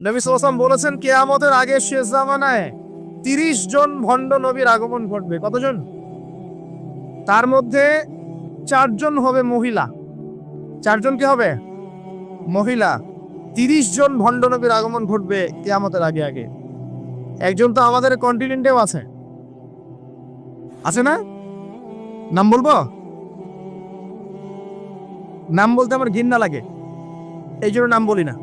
নবী সাল্লাল্লাহু আলাইহি ওয়াসাল্লাম বলেছেন কিয়ামতের আগে শেষ জামানায় 30 জন ভণ্ড নবীর আগমন ঘটবে। কতজন? তার মধ্যে 4 জন হবে মহিলা। 4 জন কি হবে? মহিলা। 30 জন ভণ্ড নবীর আগমন ঘটবে কিয়ামতের আগে আগে। একজন তো আমাদের কন্টিনেন্টেও আছে। আছে না? নাম বলবো? নাম বলতে আমার ঘৃণা লাগে, এই জন্য নাম বলি না।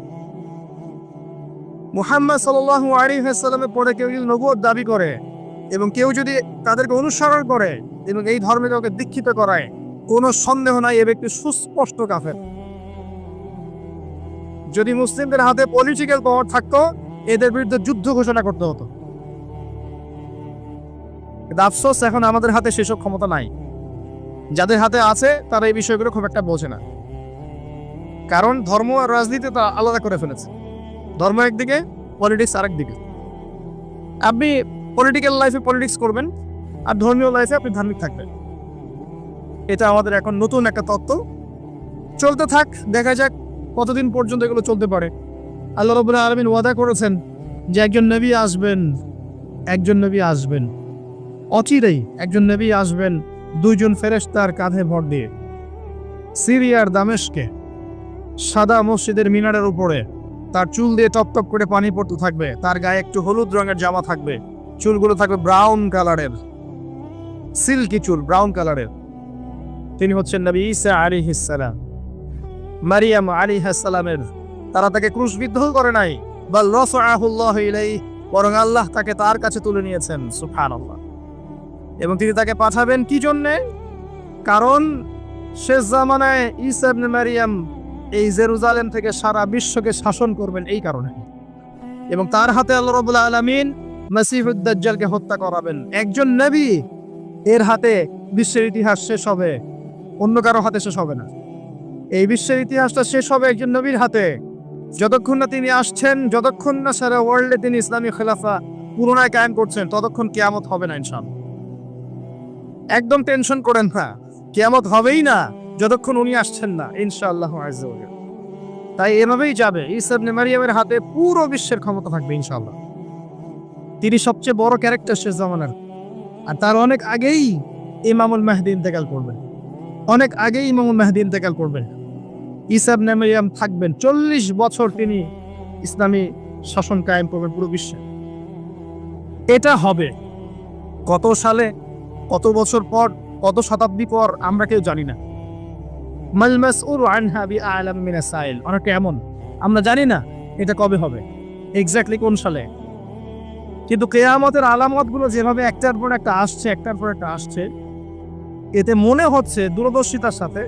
মুহাম্মদ সাল্লাল্লাহু আলাইহি ওয়াসাল্লামের পরে কেউ যদি নবুয়ত দাবি করে এবং কেউ যদি তাদেরকে অনুসরণ করে এবং এই ধর্মে কাউকে দীক্ষিত করায়, কোনো সন্দেহ নাই এ ব্যক্তি সুস্পষ্ট কাফের। যদি মুসলিমদের হাতে পলিটিক্যাল পাওয়ার থাকতো, এদের বিরুদ্ধে যুদ্ধ ঘোষণা করতে হতো। কিন্তু আফসোস, এখন আমাদের হাতে সেসব ক্ষমতা নাই। যাদের হাতে আছে তারা এই বিষয়গুলো খুব একটা বোঝে না, কারণ ধর্ম আর রাজনীতি তা আলাদা করে ফেলেছে। ধর্ম একদিকে, পলিটিক্স আরেক দিকে। আপনি পলিটিক্যাল লাইফে পলিটিক্স করবেন আর ধর্মীয় লাইফে আপনি ধার্মিক থাকবেন। এটা আমাদের এখন নতুন একটা তত্ত্ব। চলতে থাক, দেখা যাক কতদিন পর্যন্ত এগুলো চলতে পারে। আল্লাহ রাব্বুল আলামিন ওয়াদা করেছেন যে একজন নবী আসবেন, অচিরেই একজন নবী আসবেন 2 জন ফেরেশতার কাঁধে ভর দিয়ে। সিরিয়ার দামেস্কে সাদা মসজিদের মিনারের উপরে তার চুল দিয়ে টপ টপ করে পানি পড়তে থাকবে। তার গায়ে একটু হলুদ রঙের জামা থাকবে, চুলগুলো থাকবে ব্রাউন কালারের, সিল্কি চুল, ব্রাউন কালারের। তিনি হচ্ছেন নবী ঈসা আলাইহিস সালাম। মারিয়াম আলাইহিস সালামের তারা তাকে ক্রুশবিদ্ধ করে নাই, বাল রাফআহুল্লাহু ইলাইহি, বরং আল্লাহ তাকে তার কাছে তুলে নিয়েছেন। সুবহানাল্লাহ। এবং তিনি তাকে পাঠাবেন কি জন্যে? কারণ শেষ জামানায় ঈসা ইবনে মারিয়াম এই জেরুজালেম থেকে সারা বিশ্বকে শাসন করবেন এই কারণে। এবং তার হাতে আল্লাহ রাব্বুল আলামিন মাসিহুদ দাজ্জালকে হত্যা করাবেন। একজন নবী এর হাতে বিশ্বের ইতিহাস শেষ হবে, অন্য কারো হাতে শেষ হবে না। এই বিশ্বের ইতিহাসটা শেষ হবে একজন নবীর হাতে। যতক্ষণ না তিনি আসছেন, যতক্ষণ না সারা ওয়ার্ল্ডে তিনি ইসলামী খেলাফা পুনরায় কায়েম করছেন, ততক্ষণ কিয়ামত হবে না ইনশাআল্লাহ। একদম টেনশন করেন না, কিয়ামত হবেই না যতক্ষণ উনি আসছেন না ইনশাআল্লাহ আযজা ওয়া জাল্লা। তাই এভাবেই যাবে। ঈসা ইবনে মারিয়ামের হাতে পুরো বিশ্বের ক্ষমতা থাকবে ইনশাআল্লাহ। তিনি সবচেয়ে বড় ক্যারেক্টার শেষ জামানার। আর তার অনেক আগেই ইমামুল মাহদী ইন্তেকাল করবেন, অনেক আগেই ইমামুল মাহদী ইন্তেকাল করবেন। ঈসা ইবনে মারিয়াম থাকবেন 40 বছর, তিনি ইসলামী শাসন কায়েম করবেন পুরো বিশ্বে। এটা হবে কত সালে, কত বছর পর, কত শতাব্দী পর আমরা কেউ জানি না। মাল মাসউলু আনহা বিআলাম মিনাস সাইল। অনেকটা এমন, আমরা জানি না এটা কবে হবে, এক্স্যাক্টলি কোন সালে। কিন্তু কিয়ামতের আলামতগুলো যেভাবে একটার পর একটা আসছে, এতে মনে হচ্ছে দূরদর্শিতার সাথে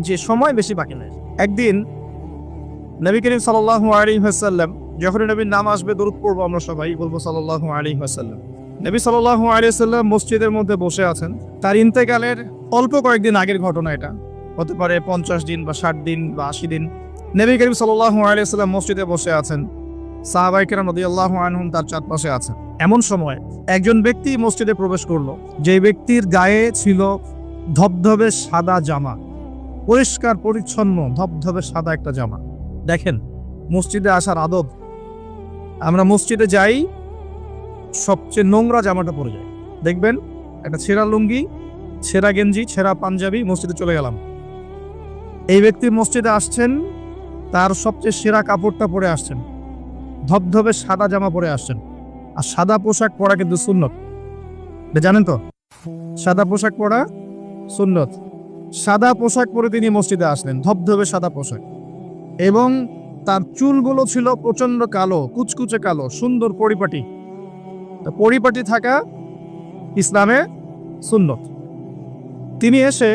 যে সময় বেশি বাকি নেই। একদিন নবী করিম সাল্লাল্লাহু আলাইহি ওয়াসাল্লাম, যখন নবীর নাম আসবে দরুদ পড়বো, আমরা সবাই বলবো সাল্লাল্লাহু আলাইহি ওয়াসাল্লাম। নবী সাল্লাল্লাহু আলাইহি ওয়াসাল্লাম মসজিদের মধ্যে বসে আছেন। তার ইন্তেকালের অল্প কয়েকদিন আগের ঘটনা এটা, হতে পারে 50 দিন বা 60 দিন বা 80 দিন। নবী করিম সাল্লাল্লাহু আলাইহি ওয়াসাল্লাম মসজিদে বসে আছেন, সাহাবায়ে কেরাম রাদিয়াল্লাহু আনহুম তার চারপাশে আছেন। এমন সময় একজন ব্যক্তি মসজিদে প্রবেশ করলো, যে ব্যক্তির গায়ে ছিল ধবধবে সাদা জামা, পরিষ্কার পরিচ্ছন্ন ধবধবে সাদা একটা জামা। দেখেন মসজিদে আসার আদব, আমরা মসজিদে যাই সবচেয়ে নোংরা জামাটা পরে যাই। দেখবেন একটা ছেঁড়া লুঙ্গি, ছেঁড়া গেঞ্জি, ছেঁড়া পাঞ্জাবি, মসজিদে চলে গেলাম। এই ব্যক্তি মসজিদে আসছেন, তার সবচেয়ে সেরা কাপড়টা পরে আসছেন, ধবধবে সাদা জামা পরে আসছেন। আর সাদা পোশাক পরা কিন্তু সুন্নত, এটা জানেন তো? সাদা পোশাক পরা সুন্নত। সাদা পোশাক পরে তিনি মসজিদে আসলেন, ধবধবে সাদা পোশাক, এবং তার চুলগুলো ছিল প্রচন্ড কালো, কুচকুচে কালো, সুন্দর পরিপাটি। পরিপাটি থাকা ইসলামে সুন্নত। তিনি এসে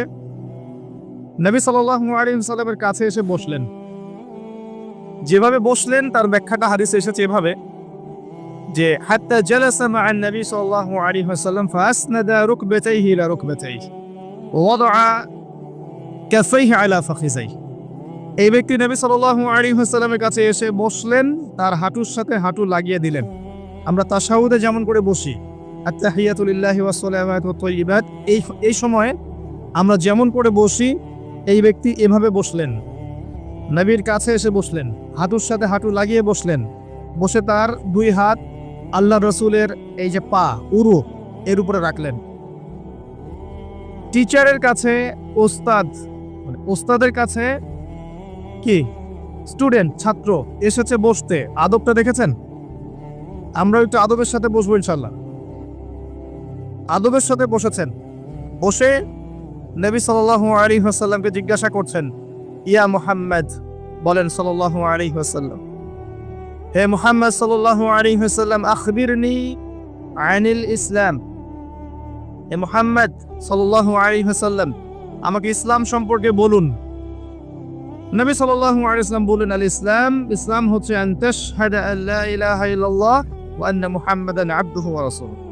নবী সাল্লাল্লাহু আলাইহি ওয়াসাল্লামের কাছে এসে বসলেন। যেভাবে বসলেন তার ব্যাখ্যাটা হাদিসে এসেছে এভাবে, যে হাত্তা জালাসা মা'আন নবী সাল্লাল্লাহু আলাইহি ওয়াসাল্লাম ফাসনাদা রুকবাতাইহি ইলা রুকবাতাইহি ওয়া ওয়াদাআ কাফাইহি আলা ফাখিযাইহি। এই ব্যক্তি নবী সাল্লাল্লাহু আলাইহি ওয়াসাল্লামের কাছে এসে বসলেন, তার হাঁটুর সাথে হাঁটু লাগিয়ে দিলেন। আমরা তাশাহুদে যেমন করে বসি, আত-তাহিয়াতু লিল্লাহি ওয়াস সালাওয়াতু ওয়াত তাইয়্যিবাত, এই সময় আমরা যেমন করে বসি, এই ব্যক্তি এভাবে বসলেন, নবীর কাছে এসে বসলেন, হাঁটুর সাথে হাঁটু লাগিয়ে বসলেন, বসে তার দুই হাত আল্লাহ রসুলের এই যে পা উরু এর উপরে রাখলেন। টিচারের কাছে ওস্তাদ, মানে ওস্তাদের কাছে কি স্টুডেন্ট ছাত্র এসেছে বসতে, আদবটা দেখেছেন? আমরা একটু আদবের সাথে বসবো ইনশাল্লাহ। আদবের সাথে বসেছেন, বসে নবী সাল্লাল্লাহু আলাইহি ওয়াসাল্লামকে জিজ্ঞাসা করছেন, ইয়া মুহাম্মদ, বলেন সাল্লাল্লাহু আলাইহি ওয়াসাল্লাম, হে মুহাম্মদ সাল্লাল্লাহু আলাইহি ওয়াসাল্লাম, আখবিরনি আনিল ইসলাম, হে মুহাম্মদ সাল্লাল্লাহু আলাইহি ওয়াসাল্লাম, আমাকে ইসলাম সম্পর্কে বলুন। নবী সাল্লাল্লাহু আলাইহি ওয়াসাল্লাম বলেন, আল ইসলাম, ইসলাম হচ্ছে আন তাশহাদা আল্লা ইলাহা ইল্লাল্লাহ ওয়া আন্না মুহাম্মাদান আবদুহু ওয়া রাসূলুহু।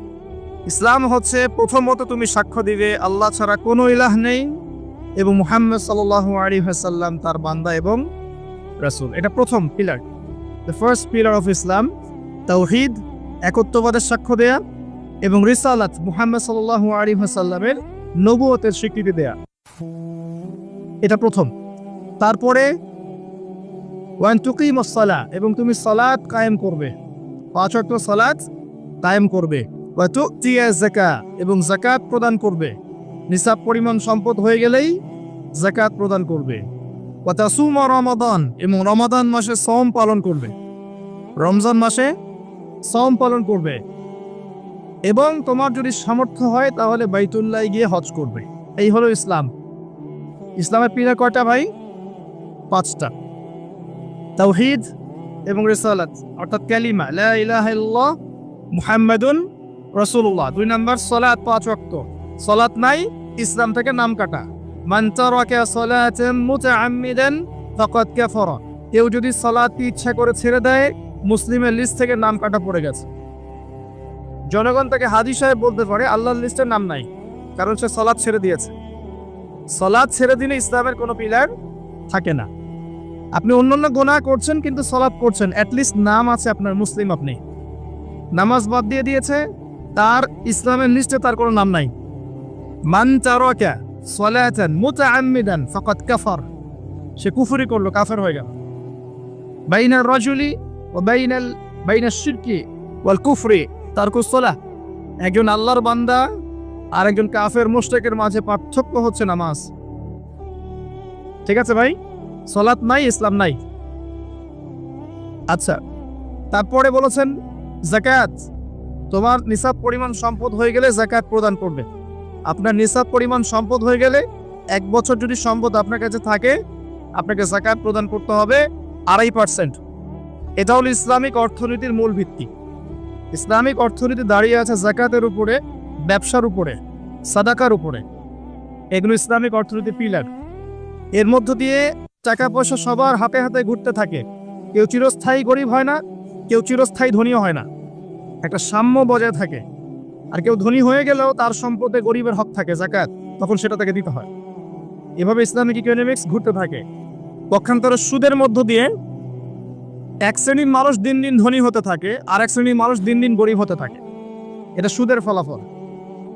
ইসলাম হচ্ছে প্রথমত তুমি সাক্ষ্য দিবে আল্লাহ ছাড়া কোনো ইলাহ নেই এবং মুহাম্মদ সাল্লাল্লাহু আলাইহি ওয়াসাল্লাম তার বান্দা এবং রাসূল। এটা প্রথম pillar, the first pillar of Islam, তাওহীদ, একত্ববাদের সাক্ষ্য দেয়া এবং রিসালাত, মুহাম্মদ সাল্লাল্লাহু আলাইহি ওয়াসাল্লামের নবুয়তের স্বীকৃতি দেয়া, এটা প্রথম। তারপরে ওয়ান তুকিমুস সালাহ, এবং তুমি সালাত কায়েম করবে, 5 ওয়াক্ত সালাত কায়েম করবে। ওয়া তুতিয়া যাকাত, এবং যাকাত প্রদান করবে, নিসাব পরিমাণ সম্পদ হয়ে গেলেই যাকাত প্রদান করবে। ওয়া তাসুমা রমাদান, এবং রমাদান মাসে সওম পালন করবে, রমজান মাসে সওম পালন করবে, এবং তোমার যদি সামর্থ্য হয় তাহলে বাইতুল্লাহ গিয়ে হজ করবে। এই হলো ইসলাম। ইসলামের পিলার কয়টা ভাই? 5টা, তাওহীদ এবং রিসালাত অর্থাৎ কালিমা লা ইলাহা ইল্লাল্লাহ মুহাম্মাদুন রাসূলুল্লাহ। 2 নাম্বার সালাত, 5 ওয়াক্ত। সালাত নাই, ইসলাম থেকে নাম কাটা। মান তারাকা সালাতান মুতাআম্মিদান ফাকাদ কাফারা, কেউ যদি সালাত ইচ্ছা করে ছেড়ে দেয় মুসলিমের লিস্ট থেকে নাম কাটা পড়ে গেছে। জনগণ তাকে হাজী সাহেব বলতে পারে, আল্লাহর লিস্টে নাম নাই, কারণ সে সালাত ছেড়ে দিয়েছে। সালাত ছেড়ে দিলে ইসলামের কোনো পিলার থাকে না। আপনি অন্যান্য গুনাহ করছেন কিন্তু সালাত করছেন, অ্যাটলিস্ট নাম আছে আপনার, মুসলিম আপনি। নামাজ বাদ দিয়ে দিয়েছে, তার ইসলামের লিস্টে তার কোনো নাম নাই। মান তারাকা সালাতান মুতাআম্মিদান ফাকাদ কাফার, সে কুফরি করলো, কাফের হয়ে গেল। বাইনার রাজুলি ওয়া বাইনাশ শিরকি ওয়াল কুফরি তারকুস সালাহ, একজন আল্লাহর বান্দা আর একজন কাফের মুশরিকের মাঝে পার্থক্য হচ্ছে নামাজ। ঠিক আছে ভাই, সালাত নাই, ইসলাম নাই। আচ্ছা, তারপরে বলেছেন যাকাত, তোমার নিসাব পরিমাণ সম্পদ হয়ে গেলে যাকাত প্রদান করবে। আপনার নিসাব পরিমাণ সম্পদ হয়ে গেলে, 1 বছর যদি সম্পদ আপনার কাছে থাকে, আপনাকে যাকাত প্রদান করতে হবে 2.5%। এটা হলো ইসলামিক অর্থনীতির মূল ভিত্তি। ইসলামিক অর্থনীতি দাঁড়িয়ে আছে যাকাতের উপরে, ব্যবসার উপরে, সাদাকার উপরে। এগুলো ইসলামিক অর্থনীতির পিলার। এর মধ্য দিয়ে টাকা পয়সা সবার হাতে হাতে ঘুরতে থাকে। কেউ চিরস্থায়ী গরিব হয় না, কেউ চিরস্থায়ী ধনীও হয় না, একটা সাম্য বজায় থাকে। আর কেউ ধনী হয়ে গেলেও তার সম্পদে গরিবের হক থাকে, যাকাত, তখন সেটা তাকে দিতে হয়। এভাবে ইসলামিক ইকোনমিক্স ঘুরতে থাকে। পক্ষান্তরে সুদের মধ্য দিয়ে এক শ্রেণীর মানুষ দিন দিন ধনী হতে থাকে, আর এক শ্রেণীর মানুষ দিন দিন গরিব হতে থাকে। এটা সুদের ফলাফল।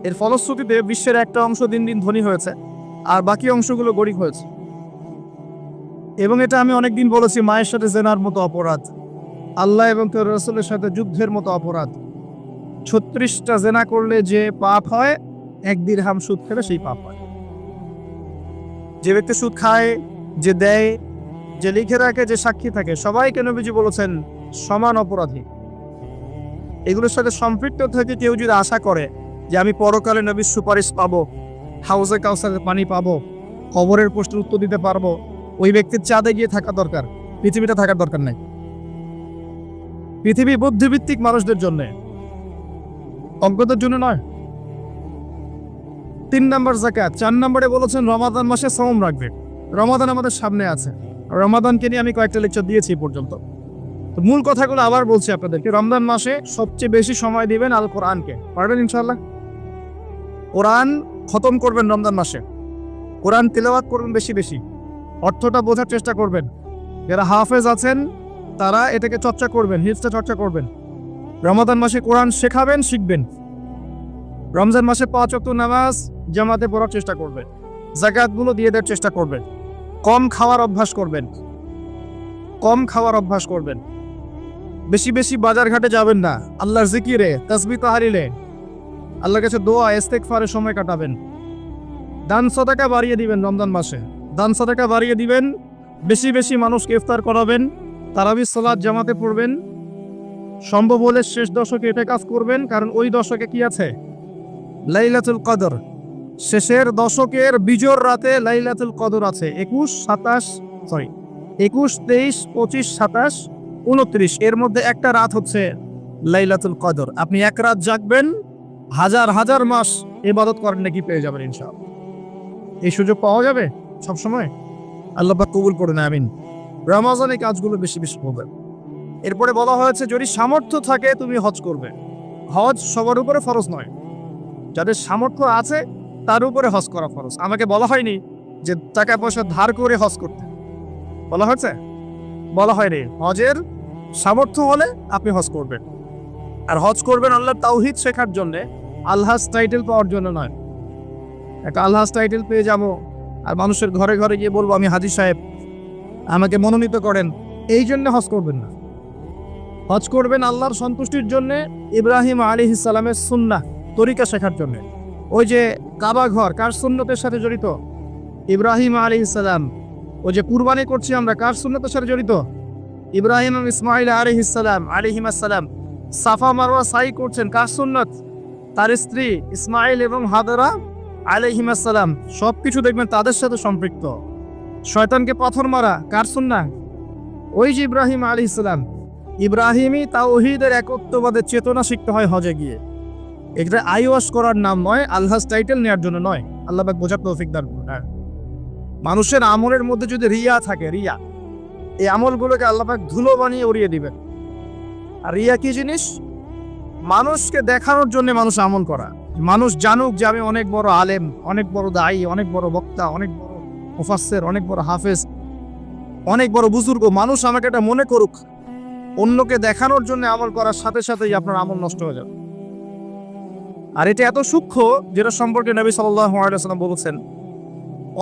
এর ফলশ্রুতিতে বিশ্বের একটা অংশ দিন দিন ধনী হয়েছে আর বাকি অংশগুলো গরিব হয়েছে। এবং এটা আমি অনেকদিন বলেছি, মায়ের সাথে জেনার মতো অপরাধ, আল্লাহ এবং তার রাসূলের সাথে যুদ্ধের মতো অপরাধ। 36টা জেনা করলে যে পাপ হয়, 1 দিরহাম সুদ খেলে সেই পাপ হয়। যে ব্যক্তি সুদ খায়, যে দেয়, যে লিখে রাখে, যে সাক্ষী থাকে, সবাইকে নবীজি বলেছেন সমান অপরাধী। এগুলোর সাথে সম্পৃক্ত থেকে কেউ যদি আশা করে যে আমি পরকালে নবীর সুপারিশ পাবো, হাউজে কাউসারের পানি পাবো, কবরের প্রশ্নের উত্তর দিতে পারবো, ওই ব্যক্তির চাঁদে গিয়ে থাকা দরকার, পৃথিবীতে থাকার দরকার নাই। পৃথিবী বুদ্ধিভিত্তিক মানুষদের জন্য, অজ্ঞদের জন্য নয়। 3 নাম্বার যাকাত। 4 নম্বরে বলেছেন রমাদান মাসে সওম রাখবে। রমাদান আমাদের সামনে আছে, রমাদানকে নিয়ে আমি কয়েকটা লেকচার দিয়েছি এই পর্যন্ত। তো মূল কথাগুলো আবার বলছি আপনাদেরকে। রমজান মাসে সবচেয়ে বেশি সময় দিবেন আল কোরআনকে। পারবেন ইনশাআল্লাহ? কোরআন খতম করবেন রমজান মাসে, কোরআন তিলাওয়াত করবেন বেশি বেশি, অর্থটা বোঝার চেষ্টা করবেন। যারা হাফেজ আছেন তারা এটাকে চর্চা করবেন, হিফজটা চর্চা করবেন। রমাদান মাসে কোরআন শেখাবেন, শিখবেন। রমজান মাসে 5 ওয়াক্ত নামাজ জামাতে পড়ার চেষ্টা করবেন, যাকাতগুলো দিয়ে দেওয়ার চেষ্টা করবেন। কম খাওয়ার অভ্যাস করবেন, কম খাওয়ার অভ্যাস করবেন। বেশি বেশি বাজার ঘাটে যাবেন না, আল্লাহর জিকিরে তাসবিহ তাহলিলে আল্লাহর কাছে দোয়া ইস্তেগফারে সময় কাটাবেন। দান সাদাকা বাড়িয়ে দিবেন, রমজান মাসে দান সাদাকা বাড়িয়ে দিবেন, বেশি বেশি মানুষকে ইফতার করাবেন, তারাবির সালাত জামাতে পড়বেন, সম্ভব হলে শেষ দশকে এটা কাজ করবেন, কারণ ওই দশকে কি আছে? লাইলাতুল কদর। শেষের দশকের বিজোর রাতে লাইলাতুল কদর আছে। 21, 23, 25, 27, 29 এর মধ্যে একটা রাত হচ্ছে লাইলাতুল কদর। আপনি এক রাত জাগবেন, হাজার হাজার মাস ইবাদত করেন নাকি পেয়ে যাবেন ইনশাআল্লাহ। এই সুযোগ পাওয়া যাবে সব সময়। আল্লাহ পাক কবুল করুন, আমিন। রমজানে কাজগুলো বেশি বেশি করবেন। এরপরে বলা হয়েছে যদি সামর্থ্য থাকে তুমি হজ করবে। হজ সবার উপরে ফরজ নয়, যাদের সামর্থ্য আছে তার উপরে হজ করা ফরজ। আমাকে বলা হয়নি যে টাকা পয়সা ধার করে হজ করতে, বলা হয়েছে? বলা হয়নি। হজের সামর্থ্য হলে আপনি হজ করবেন, আর হজ করবেন আল্লাহর তাওহীদ শেখার জন্য, আলহাজ টাইটেল পাওয়ার জন্য নয়। একটা আলহাজ টাইটেল পেয়ে যাবো আর মানুষের ঘরে ঘরে গিয়ে বলবো আমি হাজী সাহেব, আমাকে মনোনীত করেন, এই জন্য হজ করবেন না। হজ করবেন আল্লাহর সন্তুষ্টির জন্য, ইব্রাহিম আলাইহিস সালামের সুন্নাহ তরিকা শেখার জন্য। ওই যে কাবা ঘর কার সুন্নতের সাথে জড়িত? ইব্রাহিম আলাইহিস সালাম। ওই যে কুরবানি করছি আমরা কার সুন্নতের সাথে জড়িত? ইব্রাহিম এবং ইসমাইল আলাইহিস সালাম। সাফা মারওয়া সাই করছেন কার সুন্নত? তার স্ত্রী ইসমাইল এবং হাজরা আলাইহিস সালাম। সবকিছু দেখবেন তাদের সাথে সম্পৃক্ত। শয়তানকে পাথর মারা কার সুন্নাহ? ওই যে ইব্রাহিম আলাইহিস সালাম। ইব্রাহিমই তাওহীদের একত্ববাদের চেতনা শিখতে হয় হজে গিয়ে। এটা আইওয়াশ করার নাম নয়, আলহাজ টাইটেল নেওয়ার জন্য নয়। আল্লাহ পাক বোঝার তৌফিক দান করুন। মানুষের আমলের মধ্যে যদি রিয়া থাকে, রিয়া, এই আমলগুলোকে আল্লাহ পাক ধুলো বানিয়ে উড়িয়ে দিবেন। আর রিয়া কি জিনিস? মানুষকে দেখানোর জন্য মানুষ আমল করা, মানুষ জানুক যে আমি অনেক বড় আলেম, অনেক বড় দায়ী, অনেক বড় বক্তা, অনেক বড় মুফাসসির, অনেক বড় হাফেজ, অনেক বড় বুজুর্গ, মানুষ আমাকে এটা মনে করুক। অন্যকে দেখানোর জন্য আমল করার সাথে সাথেই আপনার আমল নষ্ট হয়ে যাবে। আর এটা এত সূক্ষ্ম যেটা সম্পর্কে নবী সাল্লাল্লাহু আলাইহি ওয়াসাল্লাম বলেছেন,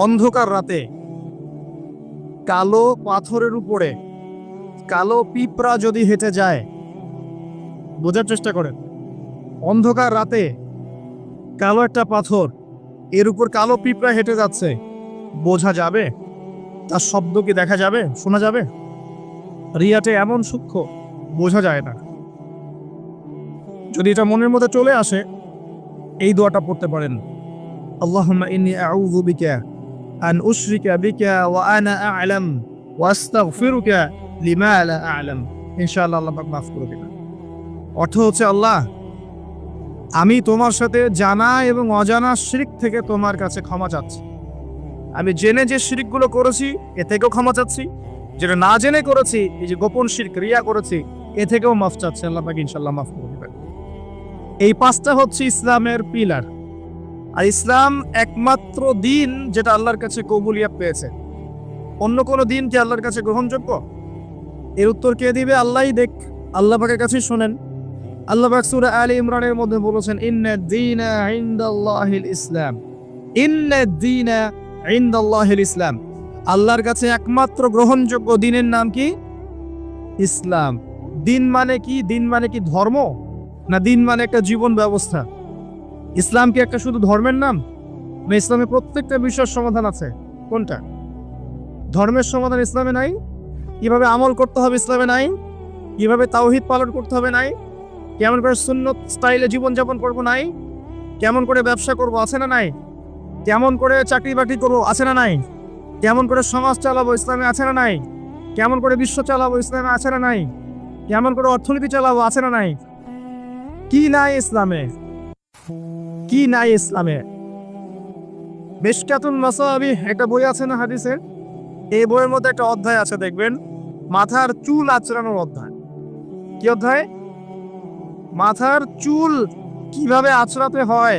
অন্ধকার রাতে কালো পাথরের উপরে কালো পিঁপড়া যদি হেঁটে যায়, বোঝার চেষ্টা করেন, অন্ধকার রাতে কালো একটা পাথর, এর উপর কালো পিঁপড়া হেঁটে যাচ্ছে, বোঝা যাবে? তার শব্দ কি দেখা যাবে, শোনা যাবে? রিয়াতে এমন সূক্ষ্ম, বোঝা যায় না। যদি এটা মনের মধ্যে চলে আসে, এই দোয়াটা পড়তে পারেন, আল্লাহুম্মা ইন্নী আউযু বিকা আন উশরিকা বিকা ওয়া আনা আ'লাম ওয়া আস্তাগফিরুকা লিমা লা আ'লাম। ইনশাআল্লাহ আল্লাহ পাক মাফ করে দিবেন। অর্থ হচ্ছে, আল্লাহ আমি তোমার সাথে জানা এবং অজানা শিরক থেকে তোমার কাছে ক্ষমা চাচ্ছি। আমি জেনে যে শিরকগুলো করেছি এ থেকেও ক্ষমা চাচ্ছি, যেটা না জেনে করেছি, এই যে গোপন শিরক রিয়া করেছি, এ থেকেও মাফ চাচ্ছি। আল্লাহ পাক ইনশাআল্লাহ মাফ করে দিবেন। এই পাঁচটা হচ্ছে ইসলামের পিলার। আর ইসলাম একমাত্র দিন যেটা আল্লাহর কাছে কবুলিয়ত পেয়েছে। অন্য কোনো দিন কি আল্লাহর কাছে গ্রহণযোগ্য? এর উত্তর কে দিবে? আল্লাহই দেখ। আল্লাহ পাকের কাছে শোনেন। আল্লাহ পাক সূরা আলে ইমরানের মধ্যে বলেছেন, ইন্নাদ দীনা ইনদাল্লাহিল ইসলাম। ইন্নাদ দীনা ইনদাল্লাহিল ইসলাম। আল্লাহর কাছে একমাত্র গ্রহণযোগ্য দিনের নাম কি? ইসলাম। দিন মানে কি? দিন মানে কি ধর্ম, না দিন মানে একটা জীবন ব্যবস্থা? ইসলাম কি একটা শুধু ধর্মের নাম? না, ইসলামে প্রত্যেকটা বিষয়ের সমাধান আছে। কোনটা? ধর্মের সমাধান ইসলামে নাই? কিভাবে আমল করতে হবে ইসলামে নাই? কিভাবে তাওহীদ পালন করতে হবে নাই? কেমন করে সুন্নত স্টাইলে জীবনযাপন করবো নাই? কেমন করে ব্যবসা করবো আছে না নাই? কেমন করে চাকরি বাকরি করবো আছে না নাই? কেমন করে সমাজ চালাবো ইসলামে আছে না নাই? কেমন করে বিশ্ব চালাবো ইসলামে আছে না নাই? কেমন করে অর্থনীতি চালাবো আছে না নাই? কি নাই ইসলামে? কি নাই ইসলামে? মিশকাতুল মাসাবিহ একটা বই আছে না হাদিসের? এই বইয়ের মধ্যে একটা অধ্যায় আছে, দেখবেন, মাথার চুল আঁচড়ানোর অধ্যায়। কি অধ্যায়? মাথার চুল কিভাবে আঁচড়াতে হয়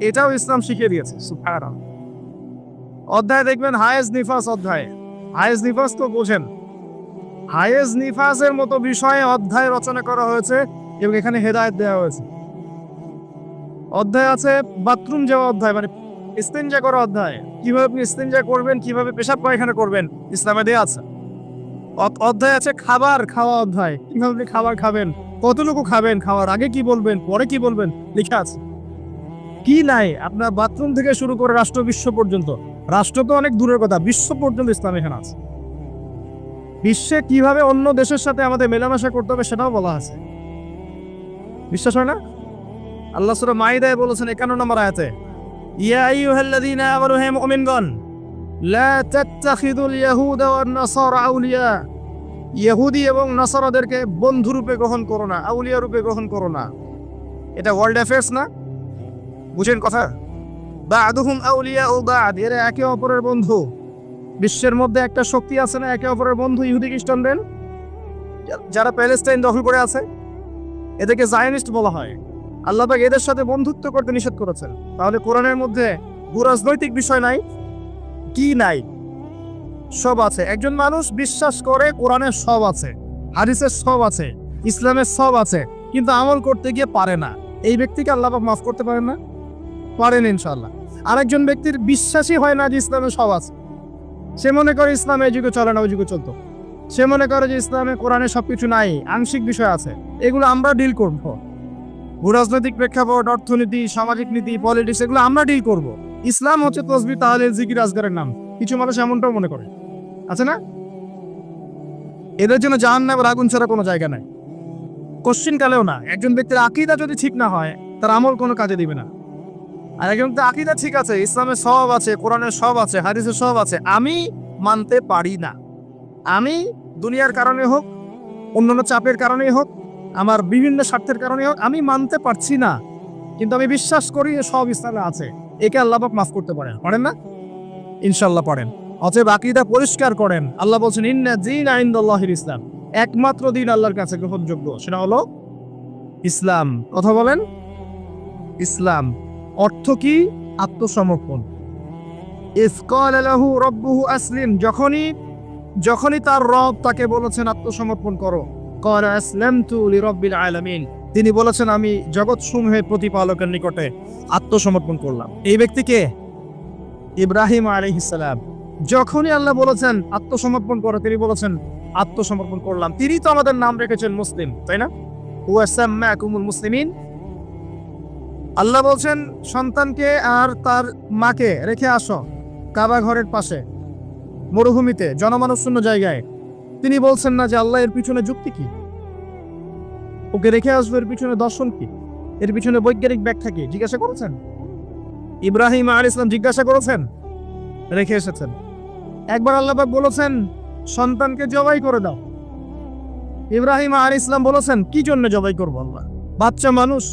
এটাও ইসলাম শিখিয়ে দিয়েছে। সুবহানাল্লাহ। অধ্যায় দেখবেন হায়েজ নিফাস অধ্যায়। হায়েজ নিফাস তো বোঝেন। হায়েজ নিফাসের মতো বিষয়ে অধ্যায় রচনা করা হয়েছে এবং এখানে হেদায়েত দেওয়া হয়েছে। অধ্যায় আছে বাথরুম যাওয়া অধ্যায়, মানে ইস্তেঞ্জা করা অধ্যায়। কিভাবে আপনি ইস্তেঞ্জা করবেন, কিভাবে পেশাব পায়খানা করবেন, ইসলামে দেয়া আছে। অধ্যায় আছে খাবার খাওয়া অধ্যায়, কিভাবে আপনি খাবার খাবেন, কতটুকু খাবেন, খাওয়ার আগে কি বলবেন, পরে কি বলবেন, লেখা আছে। কি নাই, আপনার বাথরুম থেকে শুরু করে রাষ্ট্র বিশ্ব পর্যন্ত, রাষ্ট্র তো অনেক দূরের কথা, বিশ্ব পর্যন্ত ইসলাম এখানে আছে। বিশ্বে কিভাবে অন্য দেশের সাথে আমাদের মেলামেশা করতে হবে সেটাও বলা আছে। বিশ্বাস হয় না? আল্লাহ সূরা মাইদায় বলেছেন 51 নম্বর আয়াতে, ইয়া আইয়ুহাল্লাযীনা আমানু হে মুমিনগণ, লা তাত্তাখিযুল ইয়াহুদা ওয়ান নাসারা আউলিয়া, ইহুদি এবং নাসারাদেরকে বন্ধু রূপে গ্রহণ করো না, আউলিয়া রূপে গ্রহণ করো না। এটা ওয়ার্ল্ড অ্যাফেয়ার্স না? বুঝেন কথা? বা'দুহুম আউলিয়া ও বা'দ, এরা একে অপরের বন্ধু। বিশ্বের মধ্যে একটা শক্তি আছে না একে অপরের বন্ধু, ইহুদি খ্রিস্টানদের, যারা প্যালেস্টাইন দখল করে আছে, এদেরকে জায়নিস্ট বলা হয়। আল্লাহ পাক এদের সাথে বন্ধুত্ব করতে নিষেধ করেছেন। তাহলে কোরআনের মধ্যে ভূরাজনৈতিক বিষয় নাই? কি নাই? সব আছে। একজন মানুষ বিশ্বাস করে কোরআনের সব আছে, হাদিসের সব আছে, ইসলামের সব আছে, কিন্তু আমল করতে গিয়ে পারে না। এই ব্যক্তিকে আল্লাহ পাক মাফ করতে পারেন না? পারেন ইনশাআল্লাহ। আরেকজন ব্যক্তির বিশ্বাসই হয় না যে ইসলামে সব আছে, সে মনে করে ইসলামে এই যুগে চলে না ওই যুগে চলতো, সে মনে করে যে ইসলামে কোরআনে সবকিছু নাই, আংশিক বিষয় আছে, এগুলো আমরা ডিল করবো। ভূরাজনৈতিক প্রেক্ষাপট, অর্থনীতি, সামাজিক নীতি, পলিটিক্স, এগুলো আমরা ডিল করব। ইসলাম হচ্ছে তসবিহ, তাহলিল, জিকির, আজগারের নাম। কিছু মানুষ এমনটাও মনে করে, আছে না? এদের জন্য জাহান্নামের আগুন ছাড়া কোনো জায়গা নাই, কোশ্চিন কালেও না। একজন ব্যক্তির আকীদা যদি ঠিক না হয়, তার আমল কোনো কাজে দিবে না। আর একজন ব্যক্তির আকীদা ঠিক আছে, ইসলামে সব আছে, কোরআনের সব আছে, হাদিসে সব আছে, আমি মানতে পারি না, আমি দুনিয়ার কারণে হোক, অন্যান্য চাপের কারণেই হোক, আমার বিভিন্ন স্বার্থের কারণে হোক, আমি মানতে পারছি না, কিন্তু আমি বিশ্বাস করি সব ইসলামে আছে, একে আল্লাহ পাক মাফ করতে পারেন, পারেন না? ইনশাআল্লাহ পারেন। অতএব আকীদা পরিষ্কার করেন। আল্লাহ বলছেন ইন্না দীনা ইনদাল্লাহিল ইসলাম, একমাত্র দিন আল্লাহর কাছে গ্রহণযোগ্য সেটা হলো ইসলাম। কথা বলেন, ইসলাম। অর্থ কি? আত্মসমর্পণ। ইয ক্বালা লাহু রাব্বুহু আসলিম, যখনই তার রব তাকে বলেছেন আত্মসমর্পণ করো, ক্বালা আসলামতু লিরাব্বিল আলামিন, তিনি বলেছেন আমি জগৎ সমূহের প্রতিপালকের নিকটে আত্মসমর্পণ করলাম। এই ব্যক্তিকে ইব্রাহিম আলাইহিস সালাম, যখনই আল্লাহ বলেছেন আত্মসমর্পণ করো, তিনি বলেছেন আত্মসমর্পণ করলাম। তিনি তো আমাদের নাম রেখেছেন মুসলিম, তাই না? ওয়া সাম্মাকুমুল মুসলিমিন। আল্লাহ বলছেন সন্তানকে আর তার মাকে রেখে আসো কাবা ঘরের পাশে, মরুভূমিতে, জনমানবশূন্য জায়গায়। তিনি বলছেন না যে আল্লাহ এর পিছনে যুক্তি কি, ওকে রেখে আসবো, এর পিছনে দর্শন কি, এর পিছনে বৈজ্ঞানিক ব্যাখ্যা কি? জিজ্ঞাসা করেছেন? ইব্রাহিম আলাইহিস সালাম জিজ্ঞাসা করেছেন, রেখে এসেছেন। একবার আল্লাহ পাক বলেছেন সন্তানকে জবাই করে দাও, ইব্রাহিম আলাইহিস সালাম বলেছেন কি জন্য জবাই করবো আল্লাহ, বাচ্চা মানুষ,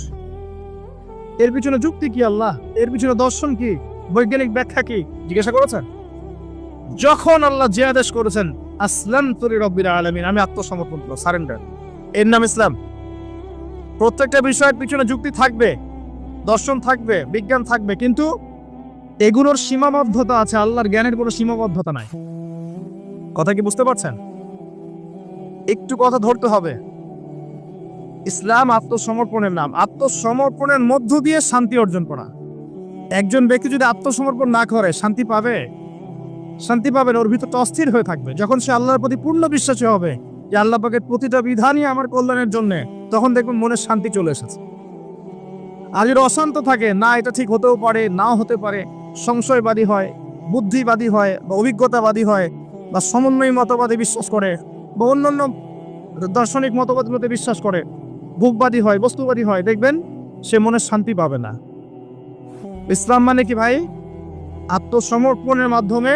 এর পিছনে যুক্তি কি আল্লাহ, এর পিছনে দর্শন কি, বৈজ্ঞানিক ব্যাখ্যা কি? জিজ্ঞাসা করেছেন? যখন আল্লাহ যে আদেশ করেছেন আসলামতু লিরাব্বিল আলামিন, আমি আত্মসমর্পণ করলাম, সারেন্ডার, এর নাম ইসলাম। প্রত্যেকটা বিষয়ের পিছনে যুক্তি থাকবে, দর্শন থাকবে, বিজ্ঞান থাকবে, কিন্তু এগুলোর সীমাবদ্ধতা আছে, আল্লাহর জ্ঞানের কোনো সীমাবদ্ধতা নাই। কথা কি বুঝতে পারছেন? একটু কথা ধরতে হবে। ইসলাম আত্মসমর্পণের নাম, আত্মসমর্পণের মধ্য দিয়ে শান্তি অর্জন করা। একজন ব্যক্তি যদি আত্মসমর্পণ না করে শান্তি পাবে? শান্তি পাবে না, ওর ভিতরটা অস্থির হয়ে থাকবে। যখন সে আল্লাহর প্রতি পূর্ণ বিশ্বাসী হবে যে আল্লাহ পাকের প্রতিটা বিধানই আমার কল্যাণের জন্য, তখন দেখবেন মনে শান্তি চলে এসেছে। আর যদি অশান্ত থাকে, না এটা ঠিক হতেও পারে, নাও হতে পারে, সংশয়বাদী হয়, বুদ্ধিবাদী হয়, বা অভিজ্ঞতাবাদী হয়, বা সমন্বয় মতবাদে বিশ্বাস করে, বা অন্যান্য দার্শনিক মতবাদের মধ্যে বিশ্বাস করে, ভোগবাদী হয়, বস্তুবাদী হয়, দেখবেন সে মনে শান্তি পাবে না। ইসলাম মানে কি ভাই? আত্মসমর্পণের মাধ্যমে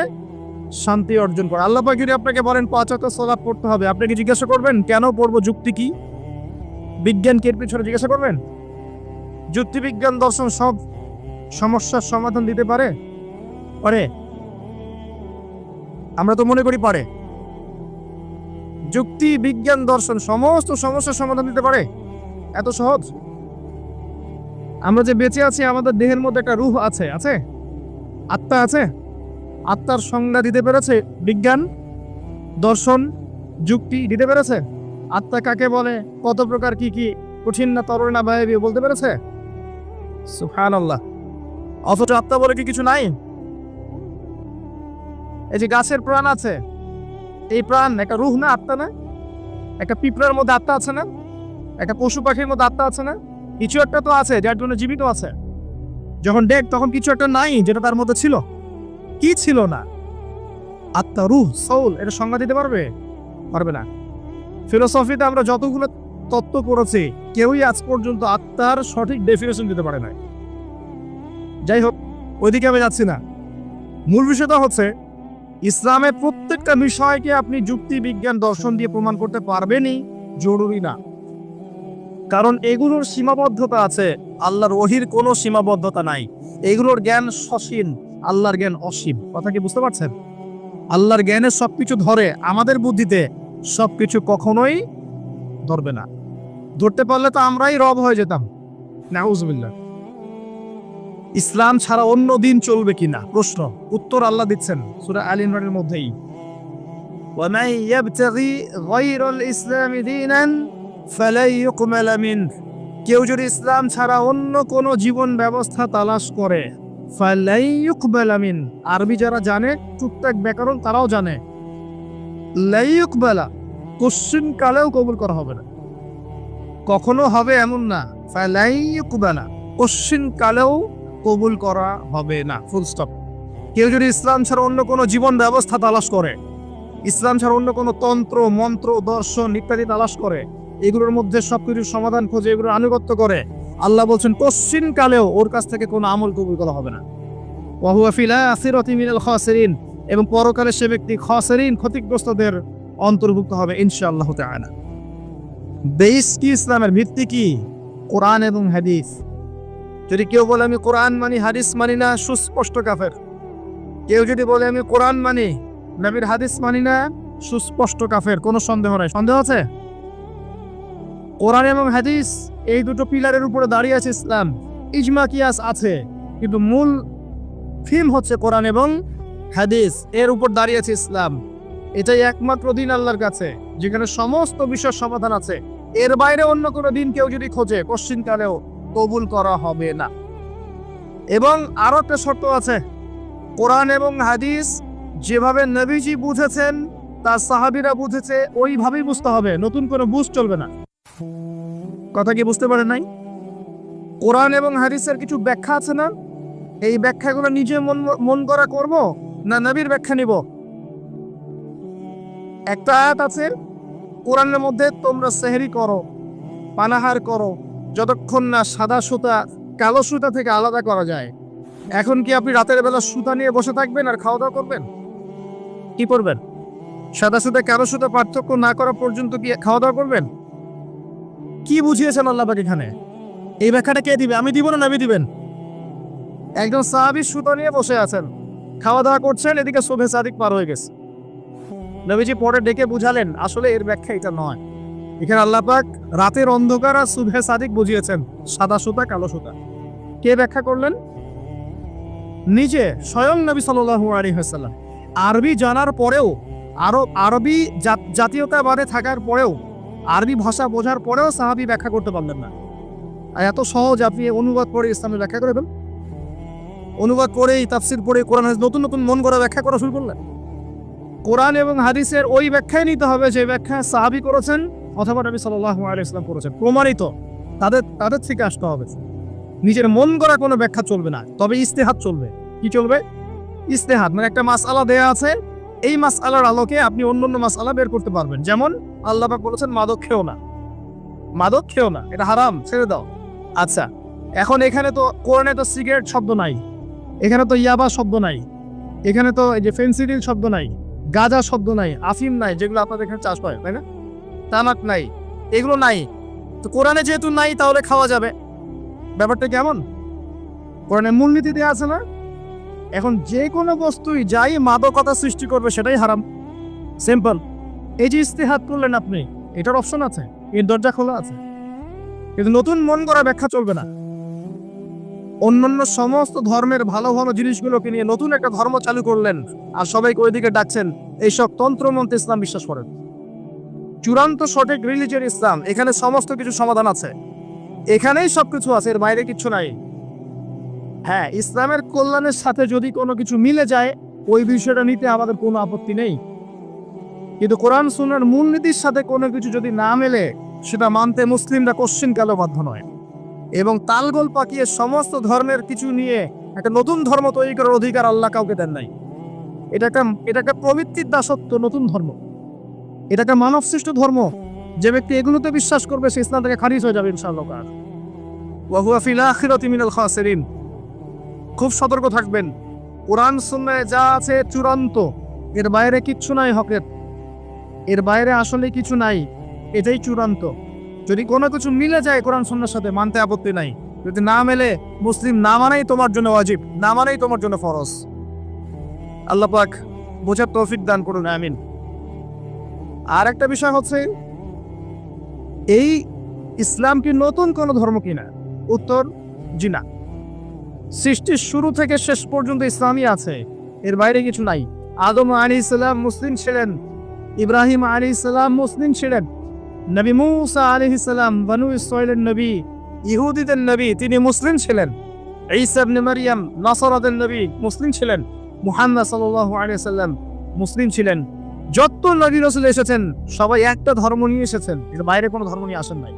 শান্তি অর্জন করা। আল্লাহ পাক যদি আপনাকে বলেন 5 ওয়াক্ত সালাত পড়তে হবে, আপনি কি জিজ্ঞাসা করবেন কেন পড়বো, যুক্তি কি, বিজ্ঞান কি এর পিছনে জিজ্ঞাসা করবেন? যুক্তি, বিজ্ঞান, দর্শন সব সমস্যার সমাধান দিতে পারে? পারে? আমরা তো মনে করি পারে। যুক্তি, বিজ্ঞান, দর্শন সমস্ত সমস্যার সমাধান দিতে পারে? এত সহজ? আমরা যে বেঁচে আছি, আমাদের দেহের মধ্যে একটা রূহ আছে, আছে, আত্মা আছে। আত্মার সংজ্ঞা দিতে পেরেছে বিজ্ঞান, দর্শন, যুক্তি দিতে পেরেছে? আত্মা কাকে বলে, কত প্রকার, কি কি, কঠিন না তরল না বায়বীয় বলতে পেরেছে? সুবহানাল্লাহ। অথচ আত্মা বলে কি কিছু নাই? এই যে গাছের প্রাণ আছে, এই প্রাণ একটা রুহ না, আত্মা না? একটা পিঁপড়ার মধ্যে আত্মা আছে না? একটা পশু পাখির মধ্যে আত্মা আছে না? কিছু একটা তো আছে যার জন্য জীবিত আছে। যখন ডেক তখন কিছু একটা নাই যেটা তার মধ্যে ছিল। কি ছিল না? আত্মা, রুহ, সোল, এটা সংজ্ঞা দিতে পারবে? পারবে না। ফিলোসফিতে আমরা যতগুলো তত্ত্ব করেছি কেউই আজ পর্যন্ত আত্মার সঠিক ডেফিনেশন দিতে পারে নাই। যাই হোক, ওইদিকে আমি যাচ্ছি না। মূল বিষয়টা হচ্ছে ইসলামের প্রত্যেকটা বিষয়কে আপনি যুক্তি, বিজ্ঞান, দর্শন দিয়ে প্রমাণ করতে পারবেনই, জরুরি না। কারণ এগুলোর সীমাবদ্ধতা আছে, আল্লাহর ওহীর কোনো সীমাবদ্ধতা নাই। এগুলোর জ্ঞান সসীম, আল্লাহর জ্ঞান অসীম। কথা কি বুঝতে পারছেন? আল্লাহর জ্ঞানে সবকিছু ধরে, আমাদের বুদ্ধিতে সবকিছু কখনোই ধরবে না। ধরতে পারলে তো আমরাই রব হয়ে যেতাম। নাউজুবিল্লাহ। ইসলাম ছাড়া অন্য দিন চলবে কিনা প্রশ্ন, উত্তর আল্লাহ দিচ্ছেন সূরা আল ইমরানের মধ্যেই। ওয়ামান ইয়াবতাগি গায়রাল ইসলামি দীনান ফালাই ইউকবাল মিনহু, কেউ যদি ইসলাম ছাড়া অন্য কোনো জীবন ব্যবস্থা তালাশ করে, ফালাই ইউকবাল মিনহু, আরবি যারা জানে টুকটাক ব্যাকরণ তারাও জানে, লাই ইউকবালা, কোশ্চিন কালেও কবুল করা হবে না। কখনো হবে এমন না, ফালাই ইউকবালা, কোশ্চিন কালেও কবুল করা হবে না, ফুল স্টপ। কেউ যদি ইসলাম ছাড়া অন্য কোনো জীবন ব্যবস্থা তালাশ করে, ইসলাম ছাড়া অন্য কোনো তন্ত্র, মন্ত্র, দর্শন ইত্যাদি তালাশ করে, এগুলোর মধ্যে সবকিছুর সমাধান খোঁজে, এগুলোর আনুগত্য করে, আল্লাহ বলছেন কোশ্চিন কালেও ওর কাছ থেকে কোনো আমল কবুল করা হবে না। ওয়া হুয়া ফিল আখিরাতি মিনাল খাসিরিন, এবং পরকালে সে ব্যক্তি খাসিরিন, ক্ষতিগ্রস্তদের অন্তর্ভুক্ত হবে ইনশাআল্লাহ তাআলা। বেস কি ইসলামের? ভিত্তি কি? কোরআন এবং হাদিস। যদি কেউ বলে আমি কোরআন মানি, হাদিস মানি না, সুস্পষ্ট কাফের। কেউ যদি বলে আমি কোরআন মানি, নবীর হাদিস মানি না, সুস্পষ্ট কাফের, কোনো সন্দেহ নাই। সন্দেহ আছে? কোরআন এবং হাদিস এই দুটো পিলারের উপরে দাঁড়িয়ে আছে ইসলাম। ইজমা কিয়াস আছে, কিন্তু মূল থিম হচ্ছে কোরআন এবং হাদিস, এর উপর দাঁড়িয়ে আছে ইসলাম। এটাই একমাত্র দিন আল্লাহর কাছে যেখানে সমস্ত বিষয়ের সমাধান আছে। এর বাইরে অন্য কোনো দিন কেউ যদি খোঁজে, কোশ্চিনকালেও কবুল করা হবে না। এবং আরো একটা শর্ত আছে, কোরআন এবং হাদিস যেভাবে নবীজি বুঝেছেন, তার সাহাবীরা বুঝেছে, ওইভাবেই বুঝতে হবে, নতুন কোনো বুঝ চলবে না। কথা কি বুঝতে পারেন নাই? কোরআন এবং হাদিসের কিছু ব্যাখ্যা আছে না, এই ব্যাখ্যাগুলো নিজে মন করা করব না নবীর ব্যাখ্যা নিব? একটা আয়াত আছে কোরআনের মধ্যে, তোমরা সেহরি করো, পানাহার করো, যতক্ষণ না সাদা সুতা কালো সুতা থেকে আলাদা করা যায়। এখন কি আপনি রাতের বেলা সুতা নিয়ে বসে থাকবেন আর খাওয়া দাওয়া করবেন? কি করবেন? সাদা সুতা কালো সুতা পার্থক্য না করা পর্যন্ত কি খাওয়া দাওয়া করবেন? কি বুঝিয়েছেন আল্লাহ পাক এখানে? এই ব্যাখ্যাটা কে দিবে? আমি দিব না নবী দিবেন? একজন সাহাবী সুতা নিয়ে বসে আছেন, খাওয়া দাওয়া করছেন, এদিকে সুবহে সাদিক পার হয়ে গেছে। নবীজি পরে ডেকে বুঝালেন আসলে এর ব্যাখ্যা এটা নয়। এখানে আল্লাহ পাক রাতের অন্ধকার আর সুবহে সাদিক বুঝিয়েছেন, সাদা সুতা কালো সুতা। কে ব্যাখ্যা করলেন? নিজে স্বয়ং নবী সাল্লাল্লাহু আলাইহি ওয়াসাল্লাম। আরবি জানার পরেও, আরবি জাতীয়তাবাদে থাকার পরেও, আরবি ভাষা বোঝার পরেও সাহাবী ব্যাখ্যা করতে পারলেন না। আর এত সহজ, আপনি অনুবাদ করে ইসলামের ব্যাখ্যা করে দেন। অনুবাদ করেই, তাফসির পড়ে, কোরআন হাদিস নতুন নতুন মন করা ব্যাখ্যা করা শুরু করলেন। কোরআন এবং হাদিসের ওই ব্যাখ্যাই নিতে হবে যে ব্যাখ্যা সাহাবী করেছেন অথবা নবী সাল্লাল্লাহু আলাইহি ওয়াসাল্লাম করেছেন, প্রমাণিত। তাদের থেকে আসতে হবে। নিজের মন করা কোনো ব্যাখ্যা চলবে না, তবে ইস্তেহাদ চলবে। কি চলবে? ইস্তেহাদ মানে একটা মাসআলা দেয়া আছে, এই মাসআলার আলোকে আপনি অন্যান্য মাসআলা বের করতে পারবেন। যেমন আল্লাহ পাক বলেছেন মাদক খেও না, মাদক খেও না, এটা হারাম, ছেড়ে দাও। আচ্ছা, এখন এখানে তো কোরআনে তো সিগারেট শব্দ নাই, এখানে তো ইয়াবা শব্দ নাই, এখানে তো এই যে ফেন্সিডিল শব্দ নাই, গাঁজা শব্দ নাই, আফিম নাই, যেগুলো আপনাদের এখানে চাষ হয়, তাই না? তামাক নাই, এগুলো নাই। তো কোরআনে যেহেতু নাই, তাহলে খাওয়া যাবে। ব্যাপারটা কেমন? কোরআনের মূলনীতি দেওয়া আছে না? এখন যে কোনো বস্তুই যাই মাদকতা সৃষ্টি করবে সেটাই হারাম, সিম্পল। এই যে ইস্তেহাদ করলেন আপনি, এটার অপশন আছে, এর দরজা খোলা আছে, কিন্তু নতুন মন করা ব্যাখ্যা চলবে না। অন্যান্য সমস্ত ধর্মের ভালো ভালো জিনিসগুলোকে নিয়ে নতুন একটা ধর্ম চালু করলেন আর সবাইকে ওইদিকে ডাকছেন, এইসব তন্ত্রমন্ত্রে ইসলাম বিশ্বাস করেন। চূড়ান্ত সঠিক রিলিজিয়ন ইসলাম, এখানে সমস্ত কিছু সমাধান আছে, এখানেই সবকিছু আছে, এর বাইরে কিছু নাই। হ্যাঁ, ইসলামের কল্যাণের সাথে যদি কোনো কিছু মিলে যায়, ওই বিষয়টা নিতে আমাদের কোনো আপত্তি নেই। কিন্তু কোরআন সুন্নাহর মূলনীতির সাথে কোনো কিছু যদি না মেলে সেটা মানতে মুসলিমরা কোশ্চিনকালেও বাধ্য নয়। এবং তালগোল পাকিয়ে সমস্ত ধর্মের কিছু নিয়ে একটা নতুন ধর্ম তৈরি করার অধিকার আল্লাহ কাউকে দেন নাই। এটা একটা প্রবৃত্তির দাসত্ব, নতুন ধর্ম। এটা একটা মানব সৃষ্ট ধর্ম। যে ব্যক্তি এগুলোতে বিশ্বাস করবে সে ইসলাম থেকে খারিজ হয়ে যাবে ইনশাআল্লাহ। ওয়া হুয়া ফিল আখিরাতি মিনাল খাসিরিন। খুব সতর্ক থাকবেন। কোরআন সুন্নাহয় যা আছে চূড়ান্ত, এর বাইরে কিচ্ছু নাই হকের, এর বাইরে আসলে কিছু নাই, এটাই চূড়ান্ত। যদি কোনো কিছু মিলে যায় কোরআন সুন্নাহর সাথে মানতে আপত্তি নাই, যদি না মেলে মুসলিম না মানাই তোমার জন্য ওয়াজিব, না মানাই তোমার জন্য ফরজ। আল্লাহ পাক বোঝার তৌফিক দান করুন, আমিন। আর একটা বিষয় হচ্ছে, এই ইসলাম কি নতুন কোনো ধর্ম কিনা? উত্তর জি না। সৃষ্টির শুরু থেকে শেষ পর্যন্ত ইসলামই আছে, এর বাইরে কিছু নাই। আদম আলাইহিস সালাম মুসলিম ছিলেন, ইব্রাহিম আলাইহিস সালাম মুসলিম ছিলেন, নবী মুসা আলাইহিস সালাম বনু ইসরাঈলের নবী, ইহুদিদের নবী, তিনি মুসলিম ছিলেন। ঈসা ইবনে মারইয়াম নাসারাদের নবী মুসলিম ছিলেন। মুহাম্মদ সাল্লাল্লাহু আলাইহি সাল্লাম মুসলিম ছিলেন। যত নবী রাসূল এসেছেন সবাই একটা ধর্ম নিয়ে এসেছেন, এর বাইরে কোনো ধর্ম নিয়ে আসেন নাই।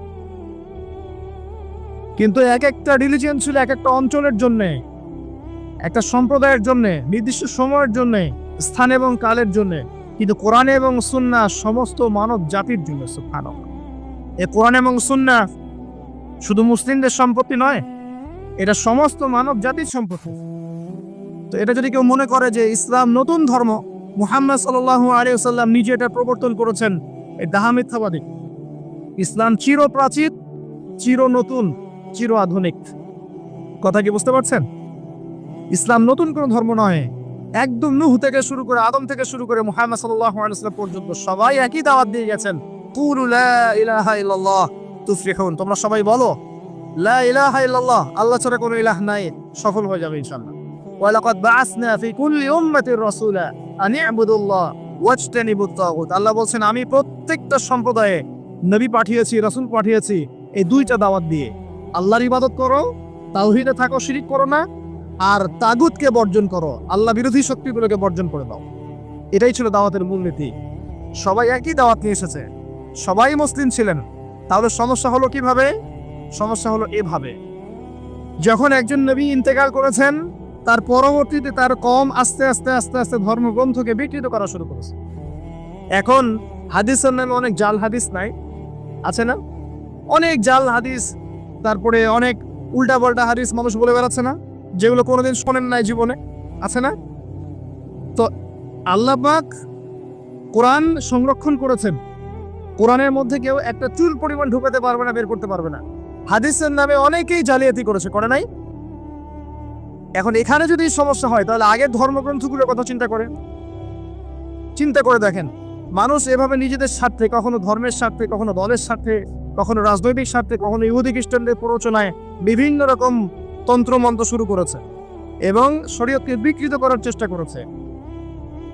কিন্তু এক একটা রিলিজিয়ন ছিল এক একটা অঞ্চলের জন্য, একটা সম্প্রদায়ের জন্য, নির্দিষ্ট সময়ের জন্য, স্থান এবং কালের জন্য। কিন্তু কোরআন এবং সুন্নাহ সমস্ত মানব জাতির জন্য। সুবহানাল্লাহ। এই কোরআন এবং সুন্নাহ শুধু মুসলিমদের সম্পত্তি নয়, এটা সমস্ত মানব জাতির সম্পত্তি। তো এটা যদি কেউ মনে করে যে ইসলাম নতুন ধর্ম, মুহাম্মদ সাল্লাল্লাহু আলাইহি ওয়াসাল্লাম নিজে এটা প্রবর্তন করেছেন, এই ডাহা মিথ্যাবাদী। ইসলাম চির প্রাচীন, চির নতুন, চির আধুনিক। কথা কি বুঝতে পারছেন? ইসলাম নতুন কোনো ধর্ম নয়। একদম নূহ থেকে শুরু করে, আদম থেকে শুরু করে মুহাম্মদ সাল্লাল্লাহু আলাইহি ওয়াসাল্লাম পর্যন্ত সবাই একই দাওয়াত দিয়ে গেছেন, কুলু লা ইলাহা ইল্লাল্লাহ তুফলিহুন। তোমরা সবাই বলো লা ইলাহা ইল্লাল্লাহ, আল্লাহ ছাড়া কোনো ইলাহ নাই, সফল হয়ে যাবে ইনশাআল্লাহ। ওয়া লাকাদ বাআসনা ফি কুল্লি উম্মাতির রাসূলা আন ইবুদুল্লাহ ওয়াজতানিবুত তাগুত। আল্লাহ বলছেন আমি প্রত্যেকটা সম্প্রদায়ে নবী পাঠিয়েছি, রাসূল পাঠিয়েছি এই দুইটা দাওয়াত দিয়ে, আল্লাহর ইবাদত করো, তাওহীদে থাকো, শিরিক করো না, আর তাগুতকে বর্জন করো, আল্লাহ বিরোধী শক্তিগুলোকে বর্জন করে দাও। এটাই ছিল দাওয়াতের মূলনীতি। সবাই একই দাওয়াত নিয়ে এসেছে, সবাই মুসলিম ছিলেন। তাহলে সমস্যা হলো কিভাবে? সমস্যা হলো এভাবে, যখন একজন নবী ইন্তেকাল করেছেন তার পরবর্তীতে তার কওম আস্তে আস্তে আস্তে আস্তে ধর্মগ্রন্থকে বিকৃত করা শুরু করেছে। এখন হাদিসের নামে অনেক জাল হাদিস নাই আছে না? অনেক জাল হাদিস, তারপরে অনেক উল্টাপাল্টা হাদিস মানুষ বলে বেড়াচ্ছে না, যেগুলো কোনোদিন শোনেন নাই জীবনে, আছে না? তো আল্লাহ পাক কোরআন সংরক্ষণ করেছেন, কোরআনের মধ্যে কেউ একটা চুল পরিমাণ ঢুকাতে পারবে না, বের করতে পারবে না। হাদিসের নামে অনেকেই জালিয়াতি করেছে, করে নাই? এখন এখানে যদি সমস্যা হয় তাহলে আগের ধর্মগ্রন্থগুলোর কথা চিন্তা করে দেখেন। মানুষ এভাবে নিজেদের স্বার্থে, কখনো ধর্মের স্বার্থে, কখনো দলের স্বার্থে, কখনো রাজনৈতিক স্বার্থে, কখনো ইহুদি খ্রিস্টানদের প্ররোচনায় বিভিন্ন রকম তন্ত্রমন্ত্র শুরু করেছে এবং শরীয়তকে বিকৃত করার চেষ্টা করেছে।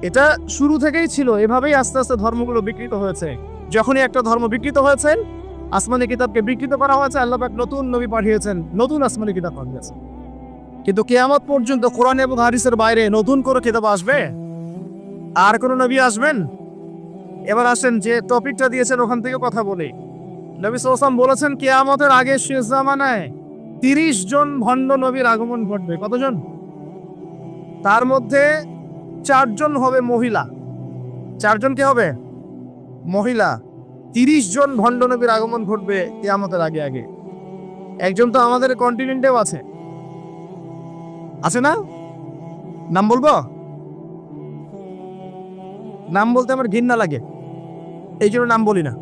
এটা শুরু থেকেই ছিল, এভাবেই আস্তে আস্তে ধর্মগুলো বিকৃত হয়েছে। যখনই একটা ধর্ম বিকৃত হয়েছে, আসমানি কিতাবকে বিকৃত করা হয়েছে, আল্লাহ পাক নতুন নবী পাঠিয়েছেন, নতুন আসমানি কিতাব পাঠিয়েছেন। কিন্তু কিয়ামত পর্যন্ত কোরআন এবং হাদিসের বাইরে নতুন কোনো কিতাব আসবে? আর কোনো নবী আসবেন? এবার আসেন যে টপিকটা দিয়েছেন ওখান থেকে কথা বলি। নবী সাল্লাল্লাহু আলাইহি ওয়াসাল্লাম বলেছেন কিয়ামতের আগে শেষ জামানায় 30 জন ভণ্ড নবীর আগমন ঘটবে। কতজন? তার মধ্যে 4 জন হবে মহিলা। 4 জন কি হবে? মহিলা। 30 জন ভণ্ড নবীর আগমন ঘটবে কিয়ামতের আগে আগে। একজন তো আমাদের কন্টিনেন্টেও আছে, আছে না? নাম বলবো? নাম বলতে আমার ঘৃণা লাগে, এই জন্য নাম বলি না।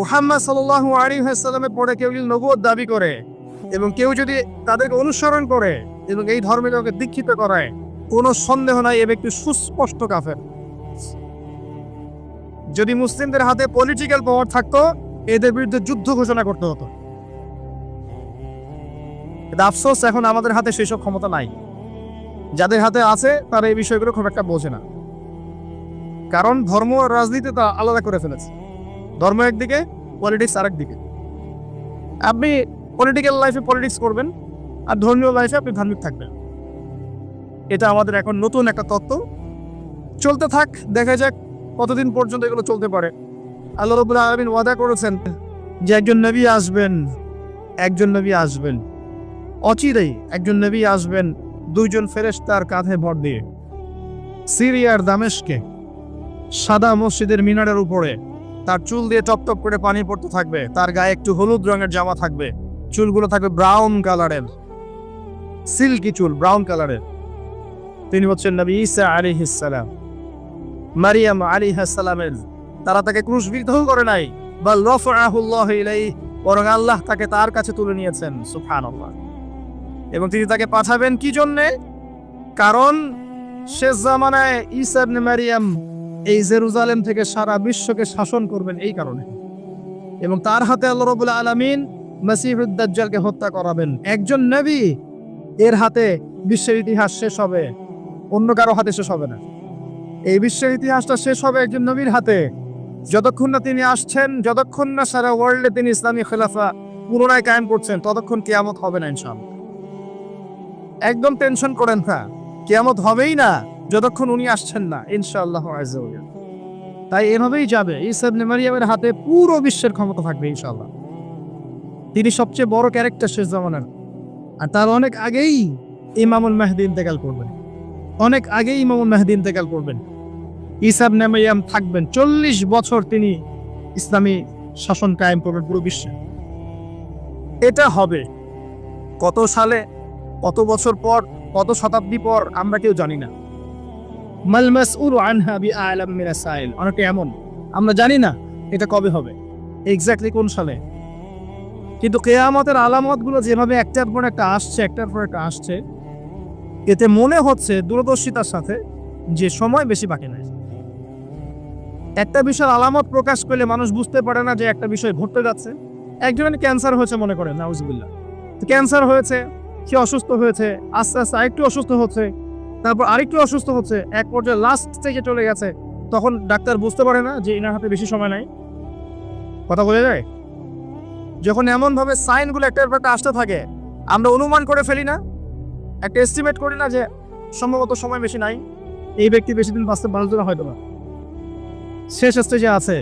মুহাম্মদ সাল্লাল্লাহু আলাইহি ওয়াসাল্লামের পরে কেউ যদি নবুয়ত দাবি করে এবং কেউ যদি তাদেরকে অনুসরণ করে এবং এই ধর্মে কাউকে দীক্ষিত করায়, কোনো সন্দেহ নাই এ ব্যক্তি সুস্পষ্ট কাফের। যদি মুসলিমদের হাতে পলিটিক্যাল পাওয়ার থাকতো এদের বিরুদ্ধে যুদ্ধ ঘোষণা করতে হতো। আফসোস এখন আমাদের হাতে সেসব ক্ষমতা নাই। যাদের হাতে আছে তারা এই বিষয়গুলো খুব একটা বোঝে না, কারণ ধর্ম আর রাজনীতি তা আলাদা করে ফেলেছে। ধর্ম একদিকে, পলিটিক্স আরেক দিকে। আপনি পলিটিক্যাল লাইফে পলিটিক্স করবেন আর ধর্মীয় লাইফে আপনি ধার্মিক থাকবেন। এটা আমাদের এখন নতুন একটা তত্ত্ব চলতে থাক, দেখা যাক কতদিন পর্যন্ত এগুলো চলতে পারে। আল্লাহ রাব্বুল আলামিন ওয়াদা করেছেন যে একজন নবী আসবেন, অচিরেই একজন নবী আসবেন দুইজন ফেরেশতার কাঁধে ভর দিয়ে। সিরিয়ার দামেস্কে সাদা মসজিদের মিনারের উপরে তার চুল দিয়ে টপটপ করে পানি পড়তে থাকবে, তার গায়ে একটু হলুদ রঙের জামা থাকবে, চুলগুলো থাকবে ব্রাউন কালারের, সিল্কি চুল ব্রাউন কালারের। তিনি হচ্ছেন নবী ঈসা আলাইহিস সালাম। মারিয়াম আলাইহিস সালামের তারা তাকে ক্রুশবিদ্ধ করে নাই, বাল রাফআহুল্লাহু ইলাইহি, বরং আল্লাহ তাকে তার কাছে তুলে নিয়েছেন। সুবহানাল্লাহ। এবং তিনি তাকে পাঠাবেন কি জন্যে? কারণ শেষ জামানায় ঈসা ইবনে মারিয়াম এই জেরুজালেম থেকে সারা বিশ্বকে শাসন করবেন এই কারণে। এবং তার হাতে আল্লাহ রাব্বুল আলামিন মসিহুদ দাজ্জালকে হত্যা করাবেন। একজন নবী, এর হাতে বিশ্বের ইতিহাস শেষ হবে, অন্য কারো হাতে শেষ হবে না। এই বিশ্বের ইতিহাসটা শেষ হবে একজন নবীর হাতে। যতক্ষণ না তিনি আসছেন, যতক্ষণ না সারা ওয়ার্ল্ডে তিনি ইসলামী খেলাফা পুনরায় কায়েম করছেন, ততক্ষণ কিয়ামত হবে না ইনশাআল্লাহ। একদম টেনশন করেন না, কিয়ামত হবেই না যতক্ষণ উনি আসছেন না ইনশাআল্লাহ আযজা ওয়া জাল। তাই এভাবেই যাবে, ঈসা ইবনে মারিয়ামের হাতে পুরো বিশ্বের ক্ষমতা থাকবে ইনশাআল্লাহ। তিনি সবচেয়ে বড় ক্যারেক্টার শেষ জামানার। আর তার অনেক আগেই ইমামুল মাহদী ইন্তেকাল করবেন, অনেক আগেই ইমামুল মাহদী ইন্তেকাল করবেন। ঈসা ইবনে মারিয়াম থাকবেন 40 বছর, তিনি ইসলামী শাসন কায়েম করবেন পুরো বিশ্বে। এটা হবে কত সালে, কত বছর পর, কত শতাব্দী পর আমরা কেউ জানি না। মাল মাসউলু আনহা বিআলাম মিনাস সাইল, অনেকটা এমন আমরা জানি না এটা কবে হবে, এক্স্যাক্টলি কোন সালে। কিন্তু কিয়ামতের আলামতগুলো যেভাবে একটার পর একটা আসছে, এতে মনে হচ্ছে দূরদর্শিতার সাথে যে সময় বেশি বাকি নাই। একটা বিষয়ের আলামত প্রকাশ করলে মানুষ বুঝতে পারে না যে একটা বিষয় ঘটতে যাচ্ছে। একজনের ক্যান্সার হয়েছে মনে করেন, নাউজুবিল্লাহ, ক্যান্সার হয়েছে, সে অসুস্থ হয়েছে, আস্তে আস্তে আরেকটু অসুস্থ হচ্ছে, তারপর আরেকটু অসুস্থ হচ্ছে, এক পর্যায়ে লাস্ট স্টেজে চলে গেছে। তখন ডাক্তার বুঝতে পারে না যে এনার হাতে বেশি সময় নাই। কথা বোঝা যায়? যখন এমনভাবে সাইনগুলো একটার পর একটা আসতে থাকে, আমরা অনুমান করে ফেলি না, একটা এস্টিমেট করি না যে সম্ভবত সময় বেশি নাই, এই ব্যক্তি বেশি দিন বাঁচতে পারবে না, হয়তো না, শেষ স্টেজে আছে,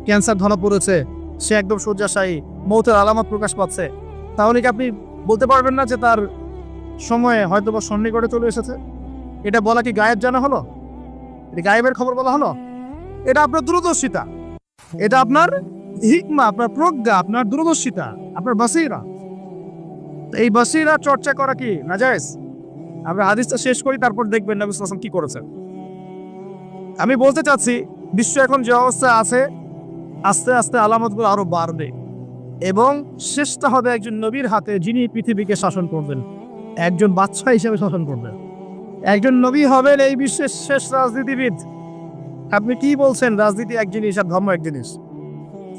ক্যান্সার ধরা পড়েছে, সে একদম শয্যাশায়ী, মৌতের আলামত প্রকাশ পাচ্ছে। তাহলে কি আপনি বলতে পারবেন না যে তার সময়ে হয়তো বা সন্নিকটে চলে এসেছে? এটা বলা কি গায়েব জানা হলো? এটা গায়েবের খবর বলা হলো? এটা আপনার দূরদর্শিতা, এটা আপনার হিকমা, আপনার প্রজ্ঞা, আপনার দূরদর্শিতা, আপনার বাসীরা। এই বাসীরা চর্চা করা কি নাজায়েজ? আমরা হাদিসটা শেষ করি, তারপর দেখবেন নবী সাল্লাল্লাহু আলাইহি ওয়াসাল্লাম কি করেছেন। আমি বলতে চাচ্ছি, বিশ্ব এখন যে অবস্থা আছে, আস্তে আস্তে আলামতগুলো আরো বাড়বে এবং শেষটা হবে একজন নবীর হাতে, যিনি পৃথিবীকে শাসন করবেন, একজন বাদশা হিসেবে শাসন করবেন। একজন নবী হবেন এই বিশ্বের শেষ রাজনীতিবিদ। আপনি কি বলছেন? রাজনীতি এক জিনিস আর ধর্ম এক জিনিস।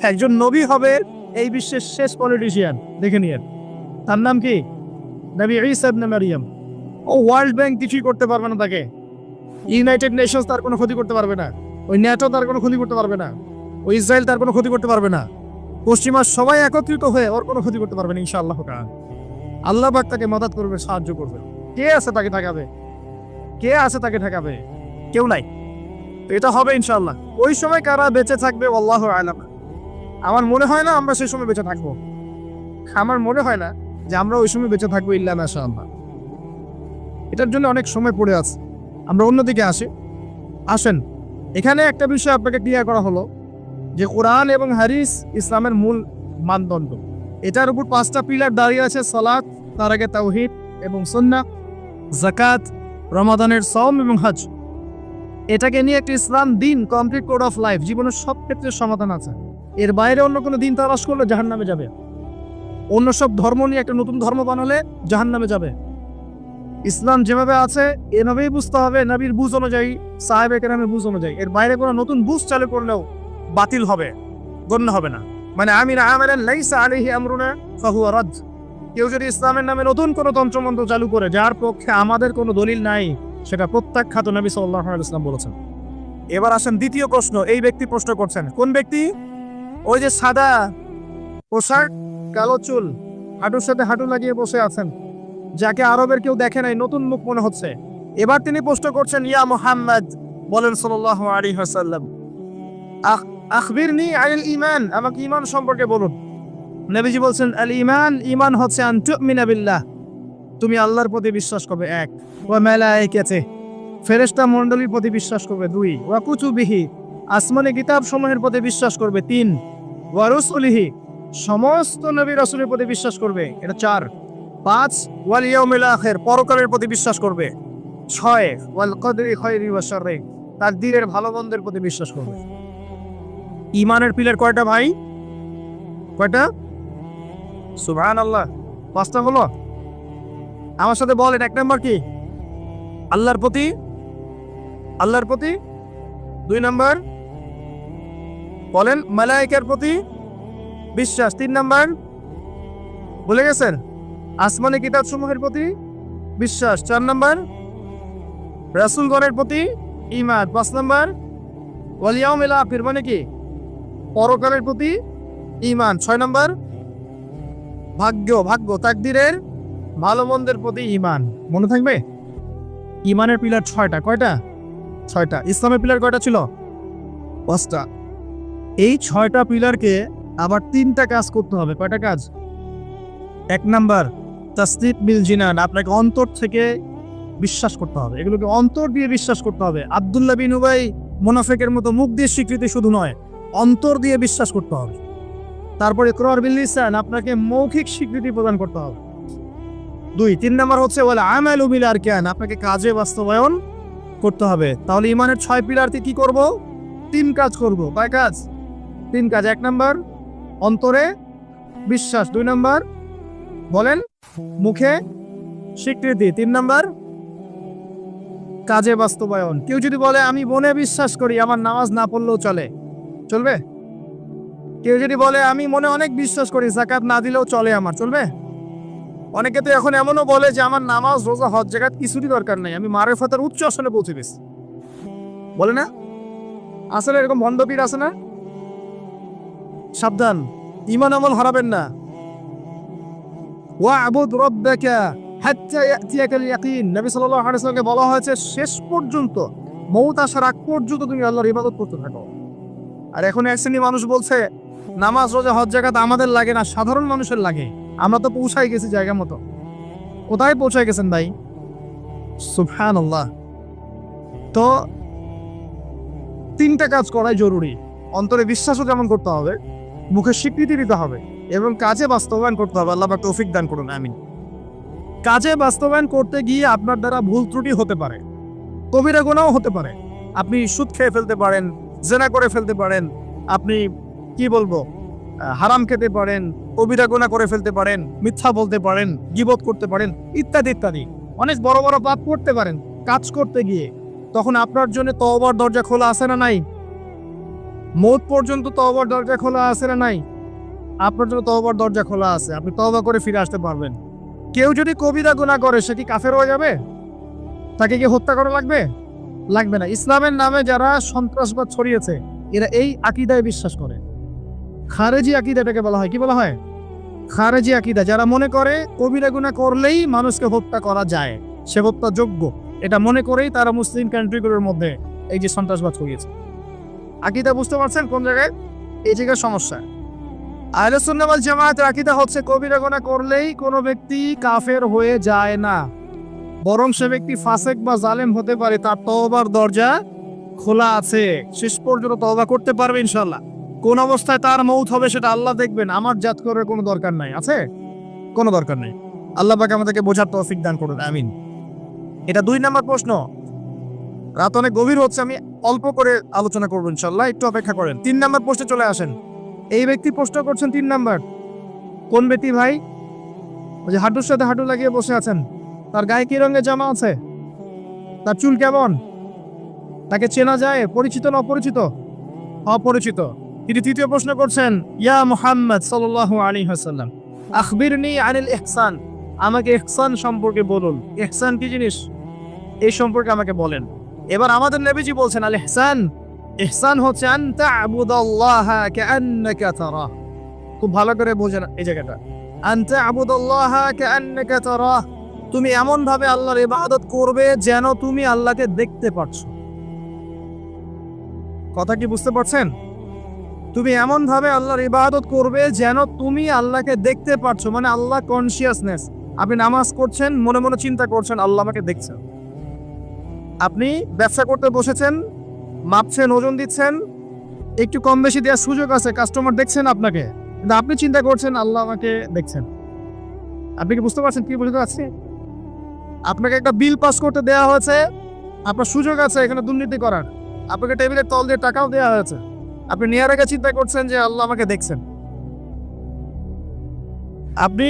একজন নবী হবে এই বিশ্বের শেষ পলিটিশিয়ান, দেখে নিয়েন। তার নাম কি? নবী ঈসা ইবনে মারিয়াম। ও ওয়ার্ল্ড ব্যাংক কিছুই করতে পারবে না তাকে, ইউনাইটেড নেশনস তার কোনো ক্ষতি করতে পারবে না, ওই ন্যাটো তার কোনো ক্ষতি করতে পারবে না, ওই ইসরায়েল তার কোনো ক্ষতি করতে পারবে না, পশ্চিমা সবাই একত্রিত হয়ে ওর কোনো ক্ষতি করতে পারবে না ইনশাআল্লাহ। আল্লাহ পাক তাকে মদদ করবে, সাহায্য করবে। কে আছে তাকে ঠেকাবে? কে আছে তাকে ঠেকাবে? কেউ নাই। তো এটা হবে ইনশাআল্লাহ। ওই সময় কারা বেঁচে থাকবে আল্লাহু আ'লাম। আমার মনে হয় না আমরা সেই সময় বেঁচে থাকবো। আমার মনে হয় না যে আমরা ওই সময় বেঁচে থাকবো ইল্লা মাশাআল্লাহ। এটার জন্য অনেক সময় পড়ে আছে। আমরা অন্যদিকে আসেন। এখানে একটা বিষয় আপনাকে ক্লিয়ার করা হলো যে কোরআন এবং হাদিস ইসলামের মূল মানদণ্ড। এটার উপর 5টা পিলার দাঁড়িয়ে আছে: সালাত, তার আগে তাওহীদ এবং সুন্নাহ, যাকাত, রমাদানের সওম এবং হজ। এটাকে নিয়ে একটা ইসলাম দিন, কমপ্লিট কোড অফ লাইফ, জীবনের সব ক্ষেত্রে সমাধান আছে। এর বাইরে অন্য কোনো দিন তালাশ করলে জাহান্নামে যাবে। অন্য সব ধর্ম নিয়ে একটা নতুন ধর্ম বানালে জাহান্নামে যাবে। ইসলাম যেভাবে আছে এভাবেই বুঝতে হবে, নবীর বুঝ অনুযায়ী, সাহাবে কেরামের বুঝ অনুযায়ী। এর বাইরে কোনো নতুন বুঝ চালু করলেও বাতিল হবে, গণ্য হবে না। মানে আমিনা আমালান লাইসা আলাইহি আমরুনা ফাহুয়া রাদ। কেউ যদি ইসলামের নামে নতুন কোনো তন্ত্রমন্ত্র চালু করে যার পক্ষে আমাদের কোনো দলিল নাই, সেটা প্রত্যাখ্যাত, নবী সাল্লাল্লাহু আলাইহি ওয়াসাল্লাম বলেছেন। এবার আসেন দ্বিতীয় প্রশ্ন। এই ব্যক্তি প্রশ্ন করছেন, কোন ব্যক্তি? ওই যে সাদা পোশাক, কালো চুল, হাঁটুর সাথে হাঁটু লাগিয়ে বসে আছেন, যাকে আরবের কেউ দেখে নাই, নতুন মুখ মনে হচ্ছে। এবার তিনি প্রশ্ন করছেন, ইয়া মুহাম্মদ বলেন সাল্লাল্লাহু আলাইহি ওয়াসাল্লাম, আখবিরনি আনিল ঈমান, আমাকে ঈমান সম্পর্কে বলুন। নবীজি বলছেন, আল ঈমান, ঈমান হচ্ছে আন তুমিনা বিল্লাহ, তুমি আল্লাহর প্রতি বিশ্বাস করবে, এক, ওয়া মালায়েকাতিহি, ফেরেশতা মণ্ডলীর প্রতি বিশ্বাস করবে, দুই, ওয়া কুতুবিহি, আসমানি কিতাব সমূহের প্রতি বিশ্বাস করবে, তিন, ওয়া রুসুলিহি, সমস্ত নবী রাসূলের প্রতি বিশ্বাস করবে, এটা চার, পাঁচ, ওয়াল ইয়াউমিল আখির, পরকালের প্রতি বিশ্বাস করবে, ছয়, ওয়াল কদরি খায়রি ওয়া শাররি, তাকদীরের ভালো মন্দের প্রতি বিশ্বাস করবে। ঈমানের পিলার কয়টা ভাই? কয়টা? সুবহানাল্লাহ, পাঁচটা হলো। আমার সাথে বলেন, এক নাম্বার কি? আল্লাহর প্রতি, আল্লাহর প্রতি। দুই নাম্বার বলেন, মালায়েকার প্রতি বিশ্বাস। তিন নাম্বার বলে গেছেন, আসমানি কিতাব সমূহের প্রতি বিশ্বাস। চার নাম্বার রাসূলগণের প্রতি ঈমান। পাঁচ নাম্বার ওয়াল ইয়াউমিল আখির, মানে কি? পরকালের প্রতি ঈমান। ছয় নাম্বার ভাগ্য, তাকদীরের ভালো মন্দের প্রতি ঈমান। মনে থাকবে? ঈমানের পিলার ছয়টা। কয়টা? ছয়টা। ইসলামের পিলার কয়টা ছিল? পাঁচটা। এই ছয়টা পিলারকে আবার তিনটা কাজ করতে হবে। কয়টা কাজ? এক নাম্বার তাসদীক বিল জিনান, আপনাকে অন্তর থেকে বিশ্বাস করতে হবে, এগুলোকে অন্তর দিয়ে বিশ্বাস করতে হবে। আব্দুল্লাহ বিন উবাই মুনাফিকের মতো মুখ দিয়ে স্বীকৃতি শুধু নয়, অন্তর দিয়ে বিশ্বাস করতে হবে। তারপরে ইকরার বিল লিসান, আপনাকে মৌখিক স্বীকৃতি প্রদান করতে হবে। দুই, তিন নাম্বার হচ্ছে ওয়াল আমালু বিল আরকান, আপনাকে কাজে বাস্তবায়ন করতে হবে। তাহলে ঈমানের ছয় পিলারতে কি করব? তিন কাজ করব। কয় কাজ? তিন কাজ। এক নাম্বার অন্তরে বিশ্বাস, দুই নাম্বার বলেন মুখে স্বীকৃতি, তিন নাম্বার কাজে বাস্তবায়ন। কেউ যদি বলে আমি মনে বিশ্বাস করি, আমার নামাজ না পড়লেও চলবে? কেউ যদি বলে আমি মনে অনেক বিশ্বাস করি, যাকাত না দিলেও চলে, আমার চলবে? অনেকে তো এখন এমনও বলে যে আমার নামাজ, রোজা, হজ, যাকাত কিছুরই দরকার নাই, আমি মারিফাতের উচ্চ আসনে পৌঁছে গেছি, বলে না? আসলে এরকম ভণ্ডপীর আছে না? সাবধান, ঈমান আমল হারাবেন না। ওয়া'বুদ রাব্বাকা হাত্তা ইয়াতিয়াকাল ইয়াকিন, নবী সাল্লাল্লাহু আলাইহি ওয়াসাল্লামকে বলা হয়েছে শেষ পর্যন্ত, মউত আসার আগ পর্যন্ত তুমি আল্লাহর ইবাদত করতে থাকো। আর এখন এক শ্রেণী মানুষ বলছে নামাজ, রোজা, হজ, যাকাত আমাদের লাগে না, সাধারণ মানুষের লাগে। আমরা তো পৌঁছাই গেছি জায়গা মতো। কোথায় পৌঁছায় গেছেন ভাই? সুবহানাল্লাহ। তো তিনটা কাজ করাই জরুরি। অন্তরে বিশ্বাসও যেমন করতে হবে, মুখে স্বীকৃতি দিতে হবে, এবং কাজে বাস্তবায়ন করতে হবে। আল্লাহ পাক তৌফিক দান করুন, আমিন। কাজে বাস্তবায়ন করতে গিয়ে আপনার দ্বারা ভুল ত্রুটি হতে পারে, কবিরা গুনাহ হতে পারে। আপনি সুদ খেয়ে ফেলতে পারেন, জেনা করে ফেলতে পারেন, আপনি কি বলবো, হারাম খেতে পারেন, কবিরা গুনাহ করে ফেলতে পারেন, মিথ্যা বলতে পারেন, গীবত করতে পারেন, ইত্যাদি ইত্যাদি। অনেক বড় বড় পাপ করতে পারেন কাজ করতে গিয়ে। তখন আপনার জন্য তওবার দরজা খোলা আছে না নাই? মওত পর্যন্ত তওবার দরজা খোলা আছে না নাই? আপনার জন্য তওবার দরজা খোলা আছে, আপনি তওবা করে ফিরে আসতে পারবেন। কেউ যদি কবিরা গুনাহ করে, সে কি কাফের হয়ে যাবে? তাকে কি হত্যা করা লাগবে? লাগবে না। ইসলামের নামে যারা সন্ত্রাসবাদ ছড়িয়েছে, এরা এই আকীদায় বিশ্বাস করে। খারেজি আকীদাটাকে বলা হয়, কি বলা হয়? খারেজি আকীদা। যারা মনে করে কবিরা গুনাহ করলেই মানুষকে হত্যা করা যায়, সে হত্যাযোগ্য, এটা মনে করেই তারা মুসলিম কান্ট্রিগুলোর মধ্যে এই যে সন্ত্রাসবাদ ছড়িয়েছে। আকীদা বুঝতে পারছেন কোন জায়গায়? এই জায়গায় সমস্যা। আহলে সুন্নাহ ওয়াল জামায়াতের আকীদা হচ্ছে কবিরা গুনাহ করলেই কোনো ব্যক্তি কাফের হয়ে যায় না, বরং সে ব্যক্তি ফাসেক বা জালেম হতে পারে, তার তওবার দরজা খোলা আছে, শেষ পর্যন্ত তওবা করতে পারবে ইনশাআল্লাহ। কোন অবস্থায় তার মউত হবে সেটা আল্লাহ দেখবেন, আমার জাত করার কোনো দরকার নাই। আছে? কোনো দরকার নেই। আল্লাহ পাক আমাদেরকে বোঝার তৌফিক দান করুন, আমিন। এটা দুই নাম্বার প্রশ্ন। রাত অনেক গভীর হচ্ছে, আমি অল্প করে আলোচনা করবো ইনশাআল্লাহ, একটু অপেক্ষা করেন। তিন নাম্বার প্রশ্নে চলে আসেন। এই ব্যক্তি প্রশ্ন করছেন তিন নাম্বার। কোন ব্যক্তি ভাই? ওই যে হাঁটুর সাথে হাঁটু লাগিয়ে বসে আছেন, তার গায়ে কি রঙের জামা আছে? তার চুল কেমন? তাকে চেনা যায়? পরিচিত না অপরিচিত? অপরিচিত। তিনি তৃতীয় প্রশ্ন করছেন, ইয়া মুহাম্মদ সাল্লাল্লাহু আলাইহি ওয়াসাল্লাম আখবিরনি আনিল ইহসান, আমাকে ইহসান সম্পর্কে বলুন। ইহসান কি জিনিস, এই সম্পর্কে আমাকে বলেন। এবার আমাদের নবীজি বলছেন আল ইহসান, ইহসান হচ্ছে আন তা'বুদাল্লাহা কাআন্নাকা তারাহ। খুব ভালো করে বোঝেন এই জায়গাটা। আন তা'বুদাল্লাহা কাআন্নাকা তারাহ, তুমি এমন ভাবে আল্লাহর ইবাদত করবে যেন তুমি আল্লাহকে দেখতে পাচ্ছ। কথা কি বুঝতে পারছেন? তুমি এমন ভাবে আল্লাহর ইবাদত করবে যেন তুমি আল্লাহকে দেখতে পাচ্ছ, মানে আল্লাহ কনসিয়াসনেস। আপনি নামাজ করছেন, মনে মনে চিন্তা করছেন আল্লাহ আমাকে দেখছেন। আপনি ব্যবসা করতে বসেছেন, মাপছেন, ওজন দিচ্ছেন, একটু কম বেশি দেওয়ার সুযোগ আছে, কাস্টমার দেখছেন আপনাকে, কিন্তু আপনি চিন্তা করছেন আল্লাহ আমাকে দেখছেন। আপনি কি বুঝতে পারছেন কি বুঝতে পারছি? আপনাকে একটা বিল পাস করতে দেওয়া হয়েছে, আপনার সুযোগ আছে এখানে দুর্নীতি করার, আপনাকে টেবিলের তল দিয়ে টাকাও দেওয়া হয়েছে, আপনি নেওয়ার আগে চিন্তা করছেন যে আল্লাহ আমাকে দেখছেন। আপনি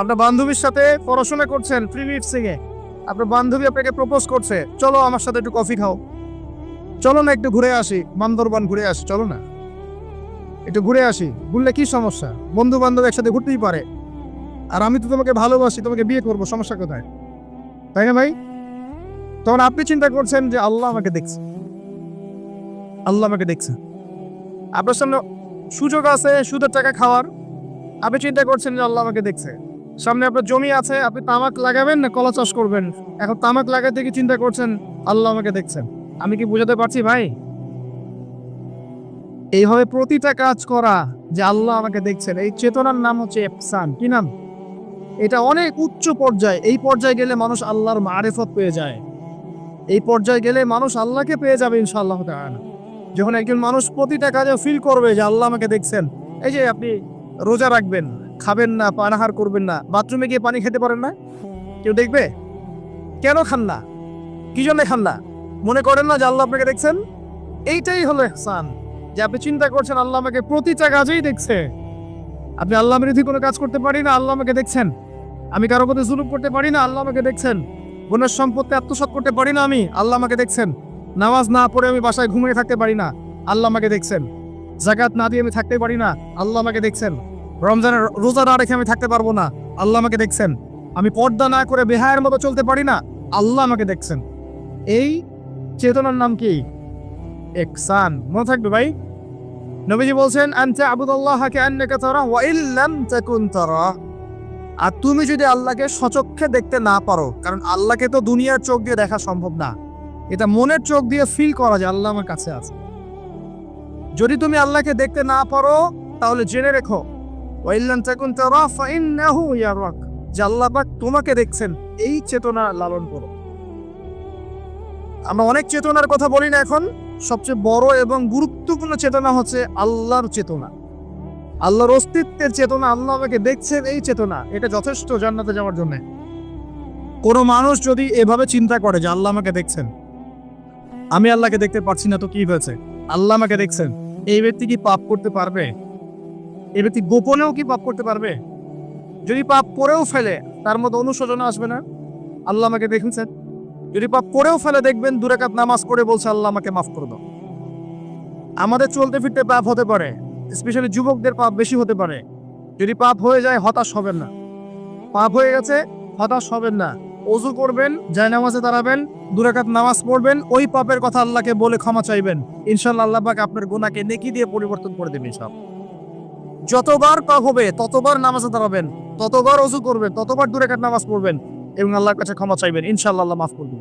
আপনার বান্ধবীর সাথে পড়াশোনা করছেন ফ্রি মিক্সিংয়ে, আপনার বান্ধবী আপনাকে প্রপোজ করছে, চলো আমার সাথে একটু কফি খাও, চলো না একটু ঘুরে আসি, বান্দরবান ঘুরে আসি, চলো না একটু ঘুরে আসি। ঘুরলে কি সমস্যা? বন্ধু বান্ধব একসাথে ঘুরতেই পারে, আর আমি তো তোমাকে ভালোবাসি, তোমাকে বিয়ে করবো, সমস্যা কোথায়? তাই না ভাই? তখন আপনি চিন্তা করছেন যে আল্লাহ আমাকে দেখছে, আল্লাহ আমাকে দেখছে। আপনার সামনে সুযোগ আছে সুদের টাকা খাওয়ার, আপনি চিন্তা করছেন যে আল্লাহ আমাকে দেখছে। সামনে আপনার জমি আছে, আপনি তামাক লাগাবেন না কলা চাষ করবেন, এখন তামাক লাগাতে গিয়ে চিন্তা করছেন আল্লাহ আমাকে দেখছেন। আমি কি বুঝাতে পারছি ভাই? এইভাবে প্রতিটা কাজ করা যে আল্লাহ আমাকে দেখছেন, এই চেতনার নাম হচ্ছে ইহসান। কি নাম? এটা অনেক উচ্চ পর্যায়ে। এই পর্যায়ে গেলে মানুষ আল্লাহর মারিফত পেয়ে যায়, এই পর্যায়ে গেলে মানুষ আল্লাহকে পেয়ে যাবে ইনশাআল্লাহ তাআলা। যখন একজন মানুষ প্রতিটা কাজে ফিল করবে যে আল্লাহ আমাকে দেখছেন। এই যে আপনি রোজা রাখবেন, খাবেন না, পানাহার করবেন না, বাথরুমে গিয়ে পানি খেতে পারেন না, কেউ দেখবে? কেন খান না? কি জন্য খান না? মনে করেন না যে আল্লাহ আপনাকে দেখছেন? এইটাই হলো ইহসান, যে আপনি চিন্তা করছেন আল্লাহ আমাকে প্রতিটা কাজেই দেখছে। আপনি আল্লাহ বিরোধী কোনো কাজ করতে পারি না, আল্লাহ আমাকে দেখছেন। আমি কারো প্রতি জুলুম করতে পারি না, আল্লাহ আমাকে দেখছেন। বোনের সম্পত্তি আত্মসাৎ করতে পারি না আমি, আল্লাহ আমাকে দেখছেন। নামাজ না পড়ে আমি বাসায় ঘুমিয়ে থাকতে পারি না, আল্লাহ আমাকে দেখছেন। যাকাত না দিয়ে আমি থাকতে পারি না, আল্লাহ আমাকে দেখছেন। রমজানের রোজা না রেখে আমি থাকতে পারবো না, আল্লাহ আমাকে দেখছেন। আমি পর্দা না করে বেহায়ের মতো চলতে পারি না, আল্লাহ আমাকে দেখছেন। এই চেতনার নাম কি? ইহসান। মনে থাকবে ভাই। নবীজি বলছেন আনতা আবুদুল্লাহা কাআন্নাকা তারা ওয়া ইল্লাম তাকুন তারা। আর তুমি যদি আল্লাহকে সচক্ষে দেখতে না পারো, কারণ আল্লাহকে তো দুনিয়ার চোখ দিয়ে দেখা সম্ভব না, এটা মনের চোখ দিয়ে ফিল করা যায় আল্লাহ আমার কাছে আছে। যদি তুমি আল্লাহকে দেখতে না পারো তাহলে জেনে রেখো ওয়া ইল্লাম তাকুন তারা ফাইন্নাহু ইয়ারাক, যে আল্লাহ পাক তোমাকে দেখছেন। এই চেতনা লালন করো। আমরা অনেক চেতনার কথা বলি না এখন, সবচেয়ে বড় এবং গুরুত্বপূর্ণ চেতনা হচ্ছে আল্লাহর চেতনা, আল্লাহর অস্তিত্বের চেতনা। আল্লাহ আমাকে দেখছেন, এই চেতনা, এটা যথেষ্ট জান্নাতে যাওয়ার জন্য। কোনো মানুষ যদি এভাবে চিন্তা করে যে আল্লাহ আমাকে দেখছেন, আমি আল্লাহকে দেখতে পারছি না, তো কি হয়েছে? আল্লাহ আমাকে দেখছেন, এই ব্যক্তি কি পাপ করতে পারবে? এই ব্যক্তি গোপনেও কি পাপ করতে পারবে? যদি পাপ করেও ফেলে তার মধ্যে অনুশোচনা আসবে না? আল্লাহ আমাকে দেখছেন। যদি পাপ করেও ফেলে দেখবেন 2 রাকাত নামাজ পড়ে বলছে আল্লাহ আমাকে মাফ করে দাও। আমাদের চলতে ফিরতে পাপ হতে পারে, স্পেশালি যুবকদের পাপ বেশি হতে পারে। যদি পাপ হয়ে যায় হতাশ হবেন না, পাপ হয়ে গেছে হতাশ হবেন না। ওযু করবেন, জায়নামাজে দাঁড়াবেন, 2 রাকাত নামাজ পড়বেন, ওই পাপের কথা আল্লাহকে বলে ক্ষমা চাইবেন, ইনশাআল্লাহ আল্লাহ পাক আপনার গুনাহকে নেকি দিয়ে পরিবর্তন করে দেবেন। সব যতবার পাপ হবে ততবার নামাজে দাঁড়াবেন, ততবার ওযু করবেন, ততবার 2 রাকাত নামাজ পড়বেন এবং আল্লাহর কাছে ক্ষমা চাইবেন, ইনশাআল্লাহ আল্লাহ মাফ করবেন।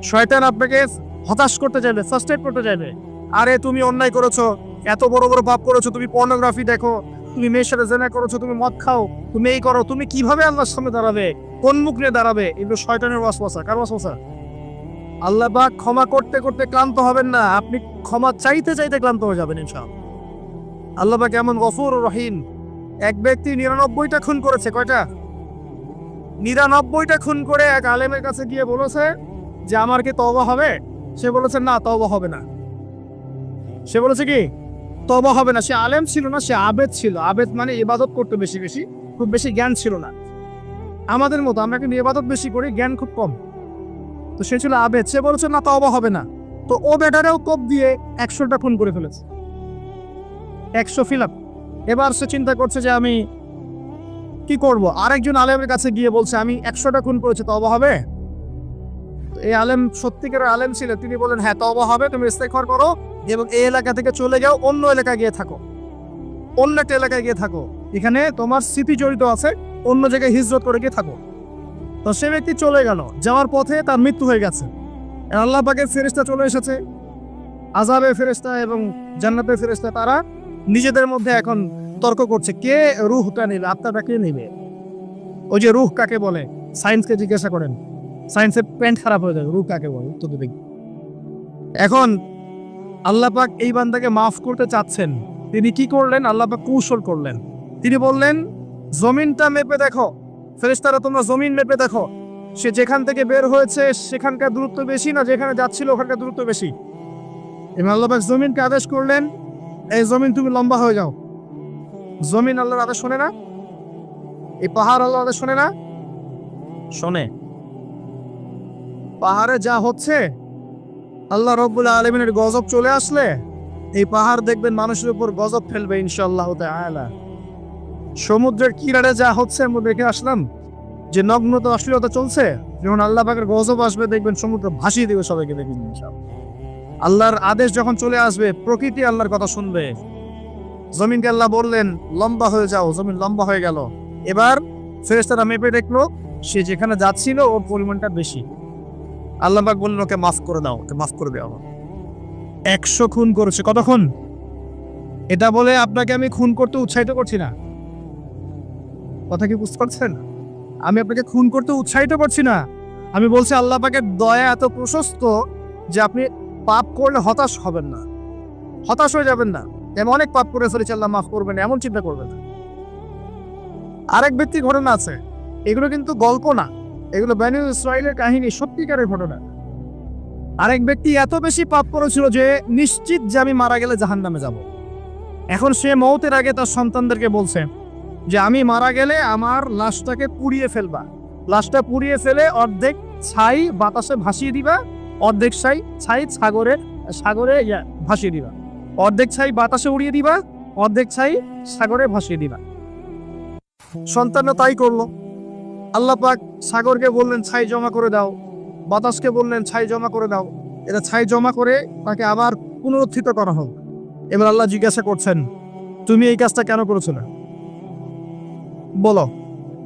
শয়তান আপনাকে হতাশ করতে চাইবে, ফার্স্ট্রেট করতে চাইবে। আরে তুমি অন্যায় করেছো, এত বড় বড় পাপ করেছো, তুমি পর্নোগ্রাফি দেখো, তুমি মেয়ের সাথে জেনা করেছো, তুমি মদ খাও, তুমি এই করো, তুমি কিভাবে আল্লাহর সামনে দাঁড়াবে, কোন মুখ নিয়ে দাঁড়াবে? এগুলো শয়তানের ওয়াসওয়াসা। কার ওয়াসওয়াসা? আল্লাহ পাক ক্ষমা করতে করতে ক্লান্ত হবেন না, আপনি ক্ষমা চাইতে চাইতে ক্লান্ত হয়ে যাবেন ইনশাআল্লাহ। আল্লাহ পাক এমন গফুর রহিম। এক ব্যক্তি 99টা খুন করেছে। কয়টা? 99টা খুন করে এক আলেমের কাছে গিয়ে বলেছে যে আমার কি তওবা হবে? সে বলেছে না, তওবা হবে না। সে বলেছে কি? তওবা হবে না। সে আলেম ছিল না, সে আবেদ ছিল। আবেদ মানে ইবাদত করতে বেশি বেশি, খুব বেশি জ্ঞান ছিল না। আমাদের মতো আমরা কিন্তু ইবাদত বেশি করি, জ্ঞান খুব কম। তো সে ছিল আবেদ, সে বলেছে না, তওবা হবে না। তো ও বেটারেও কোপ দিয়ে 100টা খুন করে ফেলেছে, 100 ফিল আপ। এবার সে চিন্তা করছে যে আমি কি করব? আরেকজন আলেমের কাছে গিয়ে বলছে আমি 100টা খুন করেছি, তওবা হবে? এই আলেম সত্যিকার আলেম ছিল, তিনি বলেন হ্যাঁ তওবা হবে, তুমি ইস্তেগফার করো এবং এই এলাকা থেকে চলে যাও, অন্য এলাকায় গিয়ে থাকো, অন্য একটা এলাকায় গিয়ে থাকো, এখানে তোমার স্মৃতি জড়িত আছে, অন্য জায়গায় হিজরত করে গিয়ে থাকো। তো সে ব্যক্তি চলে গেল, যাওয়ার পথে তার মৃত্যু হয়ে গেছে। আল্লাহ পাকের ফেরেশতা চলে এসেছে, আযাবের ফেরেশতা এবং জান্নাতের ফেরেশতা তারা নিজেদের মধ্যে এখন তর্ক করছে কে রূহটা নেবে, আত্মাটা কে নেবে। ওই যে রূহ কাকে বলে, সায়েন্সকে জিজ্ঞাসা করেন, সায়েন্সের প্যান্ট খারাপ হয়ে যাবে, রূহ কাকে বলে উত্তর দেবে। এখন আল্লাহ পাক এই বান্দাকে মাফ করতে চাচ্ছেন, তিনি কি করলেন? আল্লাহ পাক কৌশল করলেন। তিনি বললেন জমিনটা মেপে দেখো, ফেরেশতারা তোমরা জমিন মেপে দেখো, সে যেখান থেকে বের হয়েছে সেখানকার দূরত্ব বেশি না যেখানে যাচ্ছিল ওখানকার দূরত্ব বেশি। এবং আল্লাহ পাক জমিনকে আদেশ করলেন, এই জমিন তুমি লম্বা হয়ে যাও। জমিন আল্লাহর আদেশ শোনে না? এই পাহাড় আল্লাহর আদেশ শোনে না? শোনে। পাহাড়ে যা হচ্ছে, আল্লাহ রাব্বুল আলামিনের গজব চলে আসলে এই পাহাড় দেখবেন মানুষের উপর গজব ফেলবে ইনশাআল্লাহ তাআলা। সমুদ্রের কিনারে যা হচ্ছে আমরা দেখে আসলাম যে নগ্নতা অশ্লীলতা চলছে, যখন আল্লাহ পাকের গজব আসবে দেখবেন সমুদ্র ভাসিয়ে দেবে সবাইকে, দেখবেন ইনশাআল্লাহ। আল্লাহর আদেশ যখন চলে আসবে প্রকৃতি আল্লাহর কথা শুনবে। জমিনকে আল্লাহ বললেন লম্বা হয়ে যাও, জমিন লম্বা হয়ে গেল। এবার ফেরেশতারা মেপে দেখলো সে যেখানে যাচ্ছিল ওর পরিমাণটা বেশি। আল্লাহ পাক বললেন ওকে মাফ করে দাও, ওকে মাফ করে দেওয়া। 100 খুন করেছে। কত খুন? এটা বলে আপনাকে আমি খুন করতে উৎসাহিত করছি না, কথা কি বুঝতে পারছেন? আমি আপনাকে খুন করতে উৎসাহিত করছি না। আমি বলছি আল্লাহ পাকের দয়া এত প্রশস্ত যে আপনি পাপ করলে হতাশ হবেন না, হতাশ হয়ে যাবেন না। আমি অনেক পাপ করে ফেলেছি, আল্লাহ মাফ করবেন এমন চিন্তা করবেন না। আরেক ব্যক্তির ঘটনা আছে, এগুলো কিন্তু গল্প না, এগুলো বনী ইসরাইলের কাহিনী, সত্যিকারের ঘটনা। আরেক ব্যক্তি এত বেশি পাপ করেছিল যে নিশ্চিত যে আমি মারা গেলে জাহান্নামে যাব। এখন সে মওতের আগে তার সন্তানদেরকে বলছে যে আমি মারা গেলে আমার লাশটাকে পুড়িয়ে ফেলবা, লাশটা পুড়িয়ে ফেলে অর্ধেক ছাই বাতাসে ভাসিয়ে দিবা, অর্ধেক ছাই সাগরে ভাসিয়ে দিবা, অর্ধেক ছাই বাতাসে উড়িয়ে দিবা, অর্ধেক ছাই সাগরে ভাসিয়ে দিবা। সন্তানরা তাই করলো। আল্লাহ পাক সাগরকে বললেন ছাই জমা করে দাও, বাতাসকে বললেন ছাই জমা করে দাও। এটা ছাই জমা করে তাকে আবার পুনরুত্থিত করা হোক। এবার আল্লাহ জিজ্ঞাসা করছেন তুমি এই কাজটা কেন করেছো না? বলো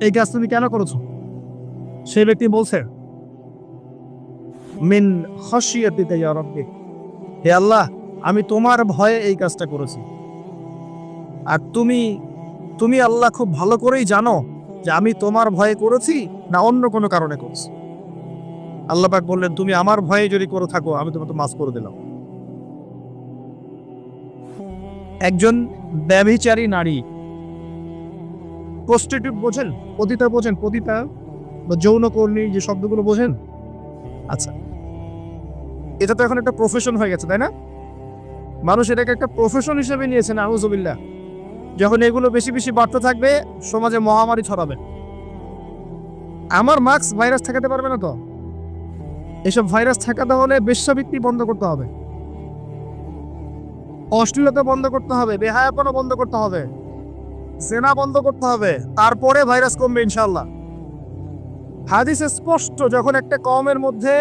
এই কাজ তুমি কেন করেছো? সেই ব্যক্তি বলছে মিন খাশিয়াতিকা ইয়া রাব্বি, হে আল্লাহ আমি তোমার ভয়ে এই কাজটা করেছি। আর তুমি আল্লাহ খুব ভালো করেই জানো যে আমি তোমার ভয়ে করেছি না অন্য কোনো কারণে করেছি। আল্লাহ পাক বললেন তুমি আমার ভয়ে যদি করে থাকো আমি তোমাকে মাফ করে দিলাম। একজন ব্যভিচারী নারী, প্রস্টিটিউট বোঝেন? পতিতা বোঝেন? পতিতা বা যৌনকর্মী যে শব্দগুলো বোঝেন? আচ্ছা, এটা তো এখন একটা প্রফেশন হয়ে গেছে, তাই না? মানুষ এটাকে একটা প্রফেশন হিসেবে নিয়েছে, নাউযুবিল্লাহ। যখন এগুলো বেশি বেশি বাড়তে থাকবে সমাজে মহামারী ছড়াবে। আমার মাস্ক ভাইরাস ঠেকাতে পারবে না তো। এসব ভাইরাস ঠেকাতে হলে বেশ্যাবৃত্তি বন্ধ করতে হবে, অশ্লীলতা বন্ধ করতে হবে, বেহায়াপনা বন্ধ করতে হবে, জেনা বন্ধ করতে হবে, তারপরে ভাইরাস কমবে ইনশাআল্লাহ। হাদিসে স্পষ্ট, যখন একটা কওমের মধ্যে,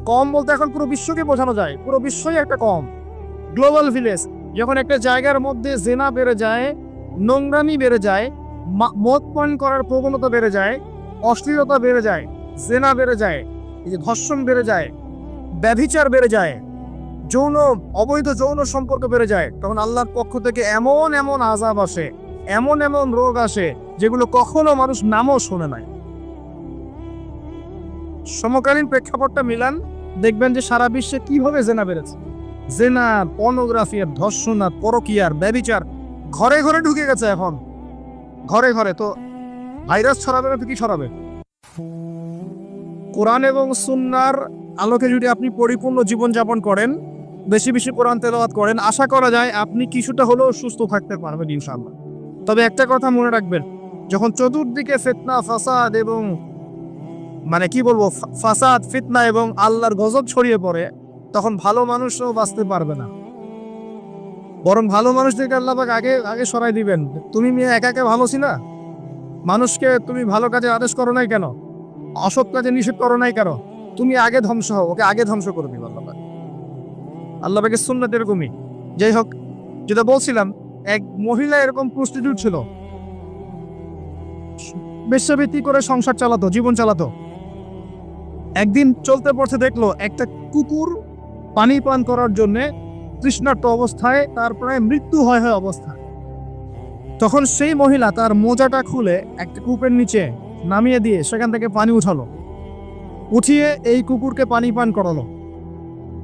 কম বলতে এখন পুরো বিশ্বকে বোঝানো যায়, পুরো বিশ্বই একটা কম, গ্লোবাল ভিলেজ। যখন একটা জায়গার মধ্যে জেনা বেড়ে যায়, নোংরামি বেড়ে যায়, মদ পান করার প্রবণতা বেড়ে যায়, অশ্লীলতা বেড়ে যায়, জেনা বেড়ে যায়, এই যে ধর্ষণ বেড়ে যায়, ব্যভিচার বেড়ে যায়, অবৈধ যৌন সম্পর্ক বেড়ে যায়, তখন আল্লাহর পক্ষ থেকে এমন এমন আযাব আসে, এমন এমন রোগ আসে যেগুলো কখনো মানুষ নামও শোনে নাই। সমকালীন প্রেক্ষাপটটা মিলান, দেখবেন যে সারা বিশ্বে কিভাবে জেনা বেড়েছে। জেনা, পর্নোগ্রাফি, ধর্ষণ, পরকীয়ার, ব্যভিচার ঘরে ঘরে ঢুকে গেছে। এখন ঘরে ঘরে তো ভাইরাস ছড়াবে না তো কি ছড়াবে? কোরআন এবং সুন্নাহর আলোকে যদি আপনি পরিপূর্ণ জীবনযাপন করেন, বেশি বেশি কোরআন তেলাওয়াত করেন, আশা করা যায় আপনি কিছুটা হলেও সুস্থ থাকতে পারবেন ইনশাআল্লাহ। তবে একটা কথা মনে রাখবেন, যখন চতুর্দিকে ফিতনা, ফাসাদ এবং ফাসাদ, ফিতনা এবং আল্লাহর গজব ছড়িয়ে পড়ে, তখন ভালো মানুষও বাঁচতে পারবে না। বরং ভালো মানুষদেরকে আল্লাহ পাক আগে আগে সরাই দিবেন। তুমি মেয়ে একা একা ভালো ছিলা, মানুষকে তুমি ভালো কাজে আদেশ করো নাই কেন, অসৎ কাজে নিষেধ করো নাই কেন? তুমি আগে ধ্বংস হও, ওকে আগে ধ্বংস করে দিবে আল্লাহ পাক। আল্লাহ পাকের সুন্নাত এরকমই। যাই হোক, যেটা বলছিলাম, এক মহিলা এরকম প্রস্টিটিউট ছিল, বেশ্যাবৃত্তি করে সংসার চালাতো, জীবন চালাতো। একদিন চলতে পড়তে দেখলো একটা কুকুর পানি পান করার জন্য তৃষ্ণার্ত অবস্থায় তার প্রায় মৃত্যু হয় অবস্থা। তখন সেই মহিলা তার মোজাটা খুলে একটা কূপের নিচে নামিয়ে দিয়ে সেখান থেকে পানি উঠালো, উঠিয়ে এই কুকুরকে পানি পান করালো।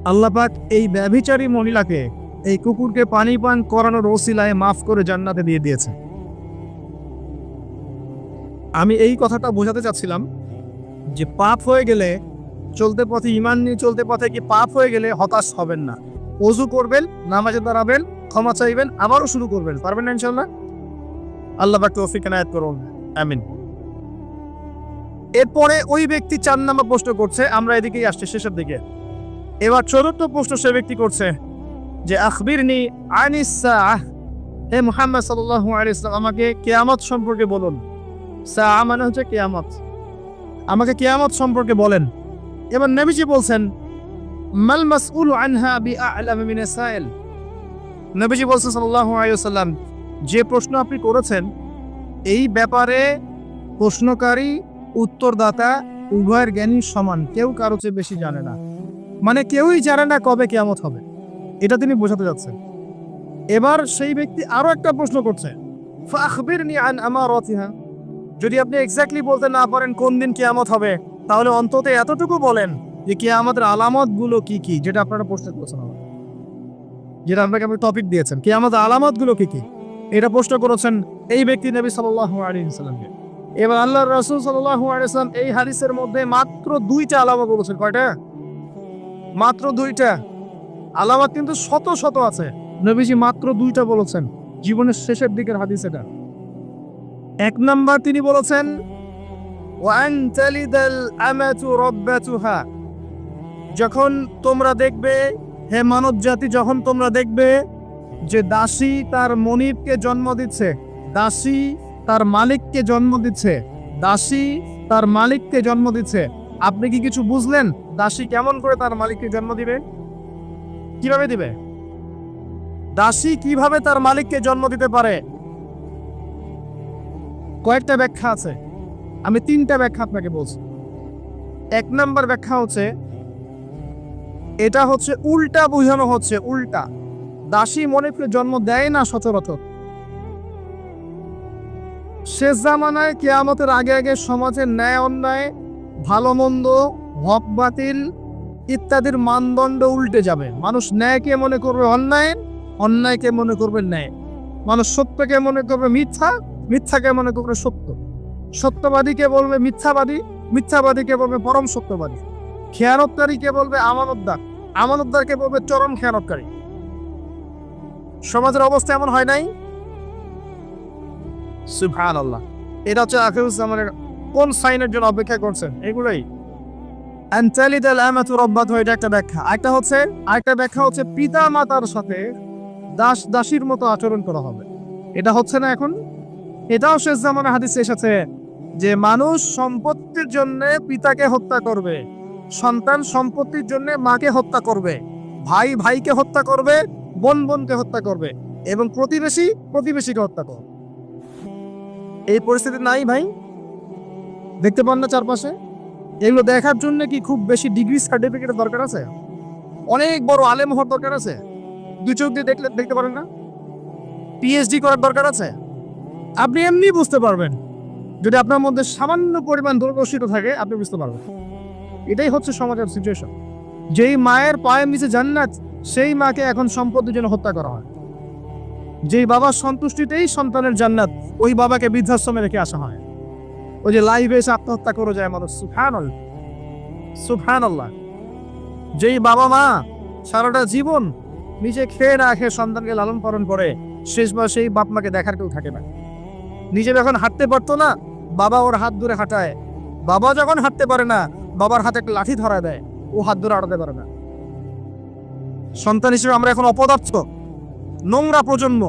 আল্লাহ পাক এই ব্যভিচারী মহিলাকে এই কুকুরকে পানি পান করানোর ওসিলায় মাফ করে জান্নাতে দিয়ে দিয়েছে। আমি এই কথাটা বোঝাতে চাচ্ছিলাম যে পাপ হয়ে গেলে চলতে পথে, ইমান নিয়ে চলতে পথে কি পাপ হয়ে গেলে হতাশ হবেন না। ওযু করবেন, নামাজে দাঁড়াবেন, ক্ষমা চাইবেন, আবারও শুরু করবেন। পারবেন না ইনশাআল্লাহ? আল্লাহ পাক তৌফিক এনায়েত করুন, আমিন। এরপরে ওই ব্যক্তি 4 নম্বর প্রশ্ন করছে, আমরা এদিকেই আসছি শেষের দিকে। এবার 4র্থ প্রশ্ন সে ব্যক্তি করছে যে আখবিরনি আনিস সাআহ, হে মুহাম্মদ সাল্লাল্লাহু আলাইহি ওয়াসাল্লাম আমাকে কিয়ামত সম্পর্কে বলুন। সাআহ মানে হচ্ছে কিয়ামত, আমাকে কিয়ামত সম্পর্কে বলেন। এবার নবীজি বলছেন মাল মাসউলু আনহা বিআ'লাম মিনাস সাইল। নবীজি বলছেন সাল্লাল্লাহু আলাইহি ওয়াসাল্লাম, যে প্রশ্ন আপনি করেছেন এই ব্যাপারে প্রশ্নকারী উত্তরদাতা উভয়ের জ্ঞানী সমান, কেউ কারো চেয়ে বেশি জানে না। মানে কেউই জানে না কবে কিয়ামত হবে, এটা তিনি বোঝাতে যাচ্ছেন। এবার সেই ব্যক্তি আরো একটা প্রশ্ন করছে, ফাখবিরনি আন আমারাতিহা, যদি আপনি এক্স্যাক্টলি বলতে না পারেন কোন দিন কিয়ামত হবে, তাহলে অন্তত এতটুকু বলেন যে কিয়ামতের আলামত গুলো কি কি, যেটা আপনারা প্রশ্ন করেছেন, যেটা আপনাকে আপনি টপিক দিয়েছেন, কিয়ামতের আলামত গুলো কি কি, এটা প্রশ্ন করেছেন এই ব্যক্তি নবী সাল্লাল্লাহু আলাইহি ওয়াসাল্লামকে। এবার আল্লাহর রাসূল সাল্লাল্লাহু আলাইহি ওয়াসাল্লাম এই হাদিসের মধ্যে মাত্র 2টা আলামত বলেছেন। কয়টা? মাত্র 2টা আলামত, কিন্তু শত শত আছে। নবীজি মাত্র 2টা বলেছেন, জীবনের শেষের দিকের হাদিস এটা। 1 নাম্বার তিনি বলেছেন ওয়ান তালিদাল আমাতু রাব্বাতুহা, যখন তোমরা দেখবে, হে মানব জাতি, যখন তোমরা দেখবে যে দাসী তার মনিবকে জন্ম দিচ্ছে, দাসী তার মালিককে জন্ম দিচ্ছে, দাসী তার মালিককে জন্ম দিচ্ছে, আপনি কি কিছু বুঝলেন দাসী কেমন করে তার মালিককে জন্ম দিবে? কিভাবে দিবে? দাসী কিভাবে তার মালিককে জন্ম দিতে পারে? কয়েকটা ব্যাখ্যা আছে, আমি 3টা ব্যাখ্যা আপনাকে বলছি। 1 নাম্বার ব্যাখ্যা হচ্ছে, এটা হচ্ছে উল্টা বোঝানো হচ্ছে, উল্টা। দাসী মনিবকে জন্ম দেয় না সচরাচর। শেষ জামানায় কিয়ামতের আগে আগে সমাজের ন্যায় অন্যায়, ভালো মন্দ, হক বাতিল ইত্যাদির মানদণ্ড উল্টে যাবে। মানুষ ন্যায়কে মনে করবে অন্যায়, অন্যায়কে মনে করবে ন্যায়। মানুষ সত্যকে মনে করবে মিথ্যা, মিথ্যাকে মনে করবে সত্য। সত্যবাদীকে বলবে মিথ্যাবাদী, মিথ্যাবাদীকে বলবে পরম সত্যবাদী। খেয়ানতকারীকে বলবে আমানতদার, আমানতদারকে বলবে চরম খেয়ানতকারী। সমাজের অবস্থা এমন হয় নাই? সুবহানাল্লাহ। এটা হচ্ছে আখিরুজ্জামানের কোন সাইনের জন্য অপেক্ষা করছেন? এগুলোই আনতালিদাল আমাতু রাব্বাতু, এটা একটা ব্যাখ্যা। আরেকটা ব্যাখ্যা হচ্ছে পিতা মাতার সাথে দাস দাসীর মতো আচরণ করা হবে। এটা হচ্ছে না এখন? এটাও শেষ জামানার হাদিসে এসেছে যে মানুষ সম্পত্তির জন্য পিতাকে হত্যা করবে, সন্তান সম্পত্তির জন্য মাকে হত্যা করবে, ভাই ভাইকে হত্যা করবে, বোন বোনকে হত্যা করবে, এবং প্রতিবেশী প্রতিবেশীকে হত্যা করবে। এই পরিস্থিতি নাই ভাই? দেখতে পান না চারপাশে? এগুলো দেখার জন্য কি খুব বেশি ডিগ্রি সার্টিফিকেটের দরকার আছে? অনেক বড় আলেম হওয়ার দরকার আছে? 2 চোখ দিয়ে দেখতে পারেন না? পিএইচডি করার দরকার আছে? আপনি এমনি বুঝতে পারবেন, যদি আপনার মধ্যে সামান্য পরিমাণ দূরদর্শিতা থাকে আপনি বুঝতে পারবেন। এটাই হচ্ছে সমাজের সিচুয়েশন। যেই মায়ের পায়ের নিচে জান্নাত, সেই মাকে এখন সম্পত্তির জন্য হত্যা করা হয়। যেই বাবার সন্তুষ্টিতেই সন্তানের জান্নাত, ওই বাবাকে বৃদ্ধাশ্রমে রেখে আসা হয়। ওই যে লাইভে এসে আত্মহত্যা করে যায় মানুষ। সুবহানাল্লাহ, সুবহানাল্লাহ। যেই বাবা মা সারাটা জীবন নিজে খেয়ে না খেয়ে সন্তানকে লালন পালন করে, শেষবার সেই বাপ মাকে দেখার কেউ থাকে না। নিজে যখন হাঁটতে পারতো না, বাবা ওর হাত ধরে হাঁটায়। বাবা যখন হাঁটতে পারে না, বাবার হাতে একটা লাঠি ধরা দেয়, ও হাত ধরে হাঁটাতে পারে না। সন্তান হিসেবে আমরা এখন অপদার্থ, নোংরা প্রজন্ম,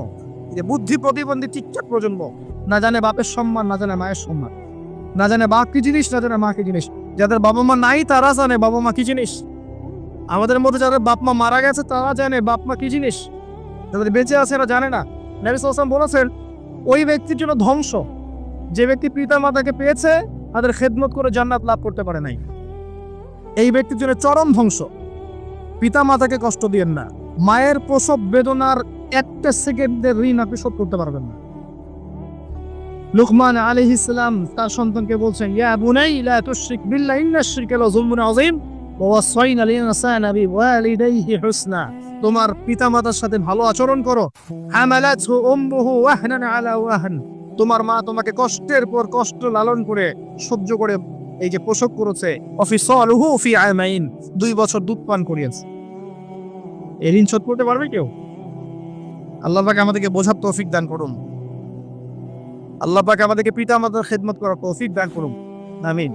বুদ্ধি প্রতিবন্ধী টিকটক প্রজন্ম। না জানে বাপের সম্মান, না জানে মায়ের সম্মান, না জানে বাপ কি জিনিস, না জানে মা কি জিনিস। যাদের বাবা মা নাই তারা জানে বাবা মা কি জিনিস। আমাদের মধ্যে যাদের বাপ মা মারা গেছে তারা জানে বাপ মা কি জিনিস, যাদের বেঁচে আছে এরা জানে না। নবী সাল্লাল্লাহু আলাইহি ওয়াসাল্লাম বলেছেন ওই ব্যক্তির জন্য ধ্বংস যে ব্যক্তি পিতা মাতাকে পেয়েছে, তাদের খেদমত করে জান্নাত লাভ করতে পারে নাই। এই ব্যক্তির জন্য চরম ধ্বংস। পিতা মাতাকে কষ্ট দিয়েন না। মায়ের প্রসব বেদনার একটা সেকেন্ডের ঋণ আপনি শোধ করতে পারবেন না। লুকমান আলাইহিস সালাম তার সন্তানকে বলছেন, ইয়া বুনাই লা তুশরিক বিল্লাহি ইন্নাশ শিরকা লাযুলমুন আযীম ওয়া ওয়াসাইনাল ইনসানা বিওয়ালিদাইহি হুসনা। তোমার পিতামাতার সাথে ভালো আচরণ করো। হামালাতহু উম্মুহু ওয়াহনান আলা ওয়াহন। তোমার মা তোমাকে কষ্টের পর কষ্ট লালন করে সহ্য করে এই যে প্রসব করেছে। অফিসালুহু ফি আমাইন, 2 বছর দুধ পান করিয়েছে। এই ঋণ শোধ করতে পারবে কেউ? আল্লাহ পাক আমাদেরকে বোঝার তৌফিক দান করুন। আল্লাহ পাক আমাদেরকে পিতামাতার খেদমত করার তৌফিক দান করুন, আমিন।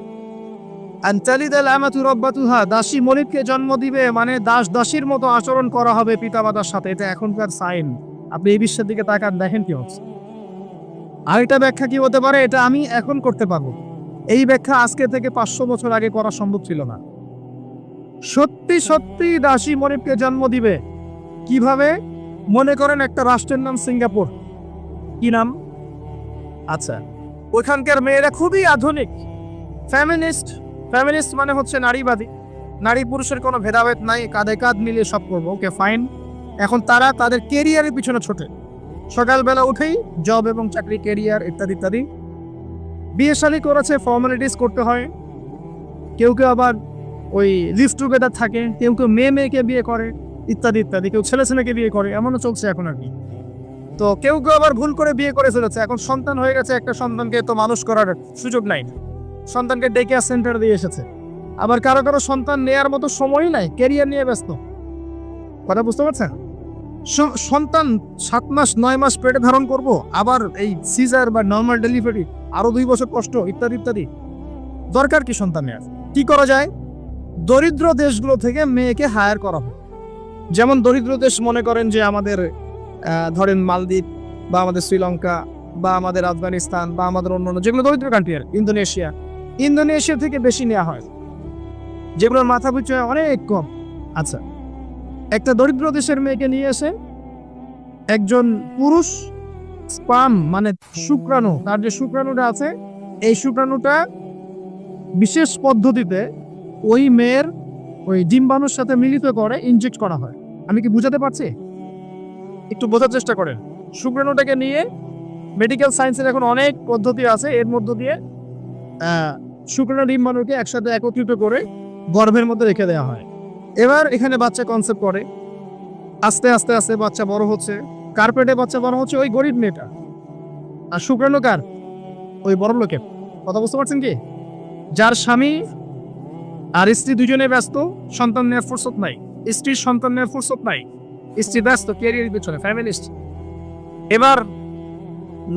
আনতালিদাল আমাতু রাব্বাতুহা, দাসী মনিবকে জন্ম দিবে মানে দাস দাসীর মতো আচরণ করা হবে পিতামাতার সাথে। এটা এখনকার সাইন। আপনি এই বিশ্বের দিকে তাকান, দেখেন কি হচ্ছে। আরেকটা ব্যাখ্যা কি হতে পারে, এটা আমি এখন করতে পারবো। এই ব্যাখ্যা আজকে থেকে 500 বছর আগে করা সম্ভব ছিল না। সত্যি সত্যি দাসী মনিবকে জন্ম দিবে। কিভাবে? মনে করেন একটা রাষ্ট্রের নাম সিঙ্গাপুর। কি নাম? আচ্ছা, ওইখানকার মেয়েরা খুবই আধুনিক, ফ্যামিনিস্ট। ফ্যামিনিস্ট মানে হচ্ছে নারীবাদী। নারী পুরুষের কোনো ভেদাভেদ নাই, কাঁধে কাঁধ মিলিয়ে সব করবো। ওকে, ফাইন। এখন তারা তাদের কেরিয়ারের পিছনে ছোটে। সকালবেলা উঠেই জব এবং চাকরি, কেরিয়ার ইত্যাদি ইত্যাদি। বিয়ে শাদী করেছে, ফর্মালিটিস করতে হয়। কেউ কেউ আবার ওই লিভ টুগেদার থাকে, কেউ কেউ মেয়ে মেয়েকে বিয়ে করে ইত্যাদি ইত্যাদি। কেউ ছেলে ছেলেকে বিয়ে করে, এমনও চলছে এখন আর কি। তো কেউ কেউ আবার ভুল করে বিয়ে করে ফেলেছে। এখন সন্তান হয়ে গেছে, একটা সন্তানকে তো মানুষ করার সুযোগ নাই, সন্তানকে ডে কেয়ার সেন্টার দিয়ে এসেছে। আবার কারো কারো সন্তান নেয়ার মতো সময়ই নাই, ক্যারিয়ার নিয়ে ব্যস্ত। কথা বুঝতে পারছেন? সন্তান 7 মাস 9 মাস পেটে ধারণ করব, আবার এই সিজার বা নর্মাল ডেলিভারি, আরো 2 বছর কষ্ট ইত্যাদি ইত্যাদি। দরকার কি সন্তান নেওয়ার? কি করা যায়? দরিদ্র দেশগুলো থেকে মেয়েকে হায়ার করা হয়। যেমন দরিদ্র দেশ মনে করেন যে আমাদের ধরেন মালদ্বীপ বা আমাদের শ্রীলঙ্কা বা আমাদের আফগানিস্তান বা আমাদের অন্যান্য যেগুলো দরিদ্র কান্ট্রি, আর ইন্দোনেশিয়া থেকে বেশি নেওয়া হয়, যেগুলোর মাথা পিছু অনেক কম। আচ্ছা, একটা দরিদ্র দেশের মেয়েকে নিয়ে এসে একজন পুরুষ স্পার্ম মানে শুক্রাণু, তার যে শুক্রাণুটা আছে, এই শুক্রাণুটা বিশেষ পদ্ধতিতে ওই মেয়ের ওই ডিম্বাণুর সাথে মিলিত করে ইনজেক্ট করা হয়। আমি কি বুঝাতে পারছি? একটু বোঝার চেষ্টা করেন। শুক্রাণুটাকে নিয়ে মেডিকেল সায়েন্সের এখন অনেক পদ্ধতি আছে, এর মধ্য দিয়ে শুক্রাণু ডিম্বাণুকে একসাথে একত্রিত করে গর্ভের মধ্যে রেখে দেওয়া হয়। এবার এখানে বাচ্চা কনসেপ্ট করে, আস্তে আস্তে আস্তে বাচ্চা বড় হচ্ছে। কার্পেটে বাচ্চা বড় হচ্ছে ওই গরিব মেয়েটা, আর শুক্রাণু কার? ওই বড় লোকের। কথা বুঝতে পারছেন কি? যার স্বামী আর স্ত্রী দুজনে ব্যস্ত, সন্তান নেওয়ার ফুরসত নাই, স্ত্রীর সন্তান নেওয়ার ফুরসত নাই, স্ত্রী ব্যস্ত ক্যারিয়ারের পিছনে, ফ্যামিলিস্ট। এবার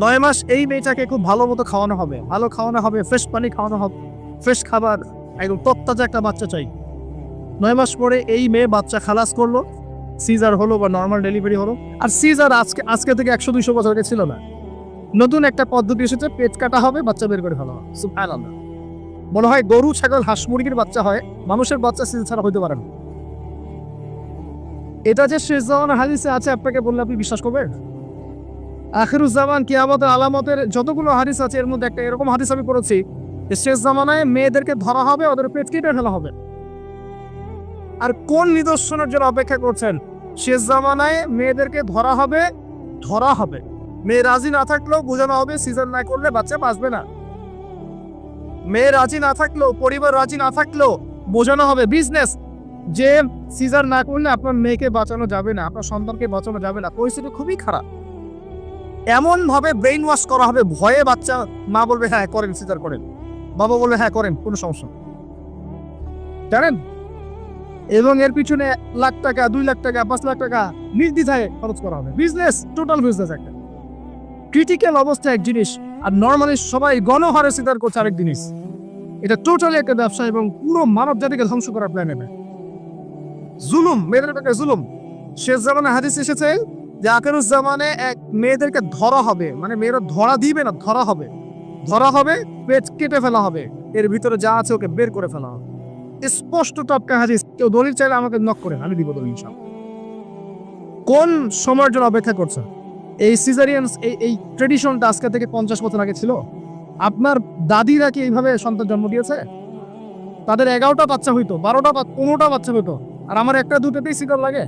9 মাস এই মেয়েটাকে খুব ভালো মতো খাওয়ানো হবে, ভালো খাওয়ানো হবে, ফ্রেশ পানি খাওয়ানো হবে, ফ্রেশ খাবার, একদম তত্তাজা একটা বাচ্চা চাই। 9 মাস পরে এই মেয়ে বাচ্চা খালাস করলো, সিজার হলো বা নর্মাল ডেলিভারি হলো। আর সিজার আজকে থেকে 100-200 বছর আগে ছিল না, নতুন একটা পদ্ধতি এসেছে, পেট কাটা হবে, বাচ্চা বের করে ফেলা হবে। সুবহানাল্লাহ। মনে হয় গরু, ছাগল, হাঁস মুরগির বাচ্চা হয়, মানুষের বাচ্চা সিজার ছাড়া হইতে পারে না। এটা যে শেষ জামানার হাদিসে আছে, আপনাকে বললে আপনি বিশ্বাস করবেন? আখিরুজ্জামান কিয়ামতের আলামতের যতগুলো হাদিস আছে, এর মধ্যে একটা এরকম হাদিস আমি পড়েছি যে শেষ জামানায় মেয়েদেরকে ধরা হবে, ওদের পেট কেটে ফেলা হবে। আর কোন নিদর্শনের জন্য অপেক্ষা করছেন? শেষ জামানায় মেয়েদেরকে ধরা হবে। মেয়ে রাজি না থাকলেও বোঝানো হবে সিজার না করলে বাচ্চা বাঁচবে না। মেয়ে রাজি না থাকলেও, পরিবার রাজি না থাকলেও বোঝানো হবে বিজনেস, যে সিজার না করলে আপনার মেয়েকে বাঁচানো যাবে না, আপনার সন্তানকে বাঁচানো যাবে না। পরিস্থিতি খুবই খারাপ। এমন ভাবে ব্রেইন ওয়াশ করা হবে, ভয়ে বাচ্চা, মা বলবে হ্যাঁ করেন, সিজার করেন, বাবা বলবে হ্যাঁ করেন, কোনো সমস্যা জানেন। এবং এর পিছনে 1 লাখ টাকা, 2 লাখ টাকা, 5 লাখ টাকা নির্দ্বিধায় খরচ করা হবে। বিজনেস, টোটাল বিজনেস একটা। ক্রিটিক্যাল অবস্থা এক জিনিস, আর নর্মালি সবাই গণহারে সিজার করছে আরেক জিনিস। এটা টোটালি একটা ব্যবসা এবং পুরো মানব জাতিকে ধ্বংস করার প্ল্যান নেবে। জুলুম, মেয়েদের ব্যাপারে জুলুম। শেষ জামানে হাদিস এসেছে যে আখিরুজ্জামানে এক মেয়েদেরকে ধরা হবে, মানে মেয়েরা ধরা দিবে না, ধরা হবে, পেট কেটে ফেলা হবে, এর ভিতরে যা আছে ওকে বের করে ফেলা হবে। স্পষ্ট টপকা হাদিস। কেউ দলিল চাইলে আমাকে নক করেন, আমি দিব দলিল ইনশাআল্লাহ। কোন সময়ের জন্য অপেক্ষা করছে? এই সিজারিয়ান এই ট্রেডিশনটা আজকে থেকে 50 বছর আগে ছিল। আপনার দাদিরা কি এইভাবে সন্তান জন্ম দিয়েছে? তাদের 11টা বাচ্চা হইতো, 12টা 15টা বাচ্চা হইতো, আর আমার একটা দুটোতেই সিগার লাগে।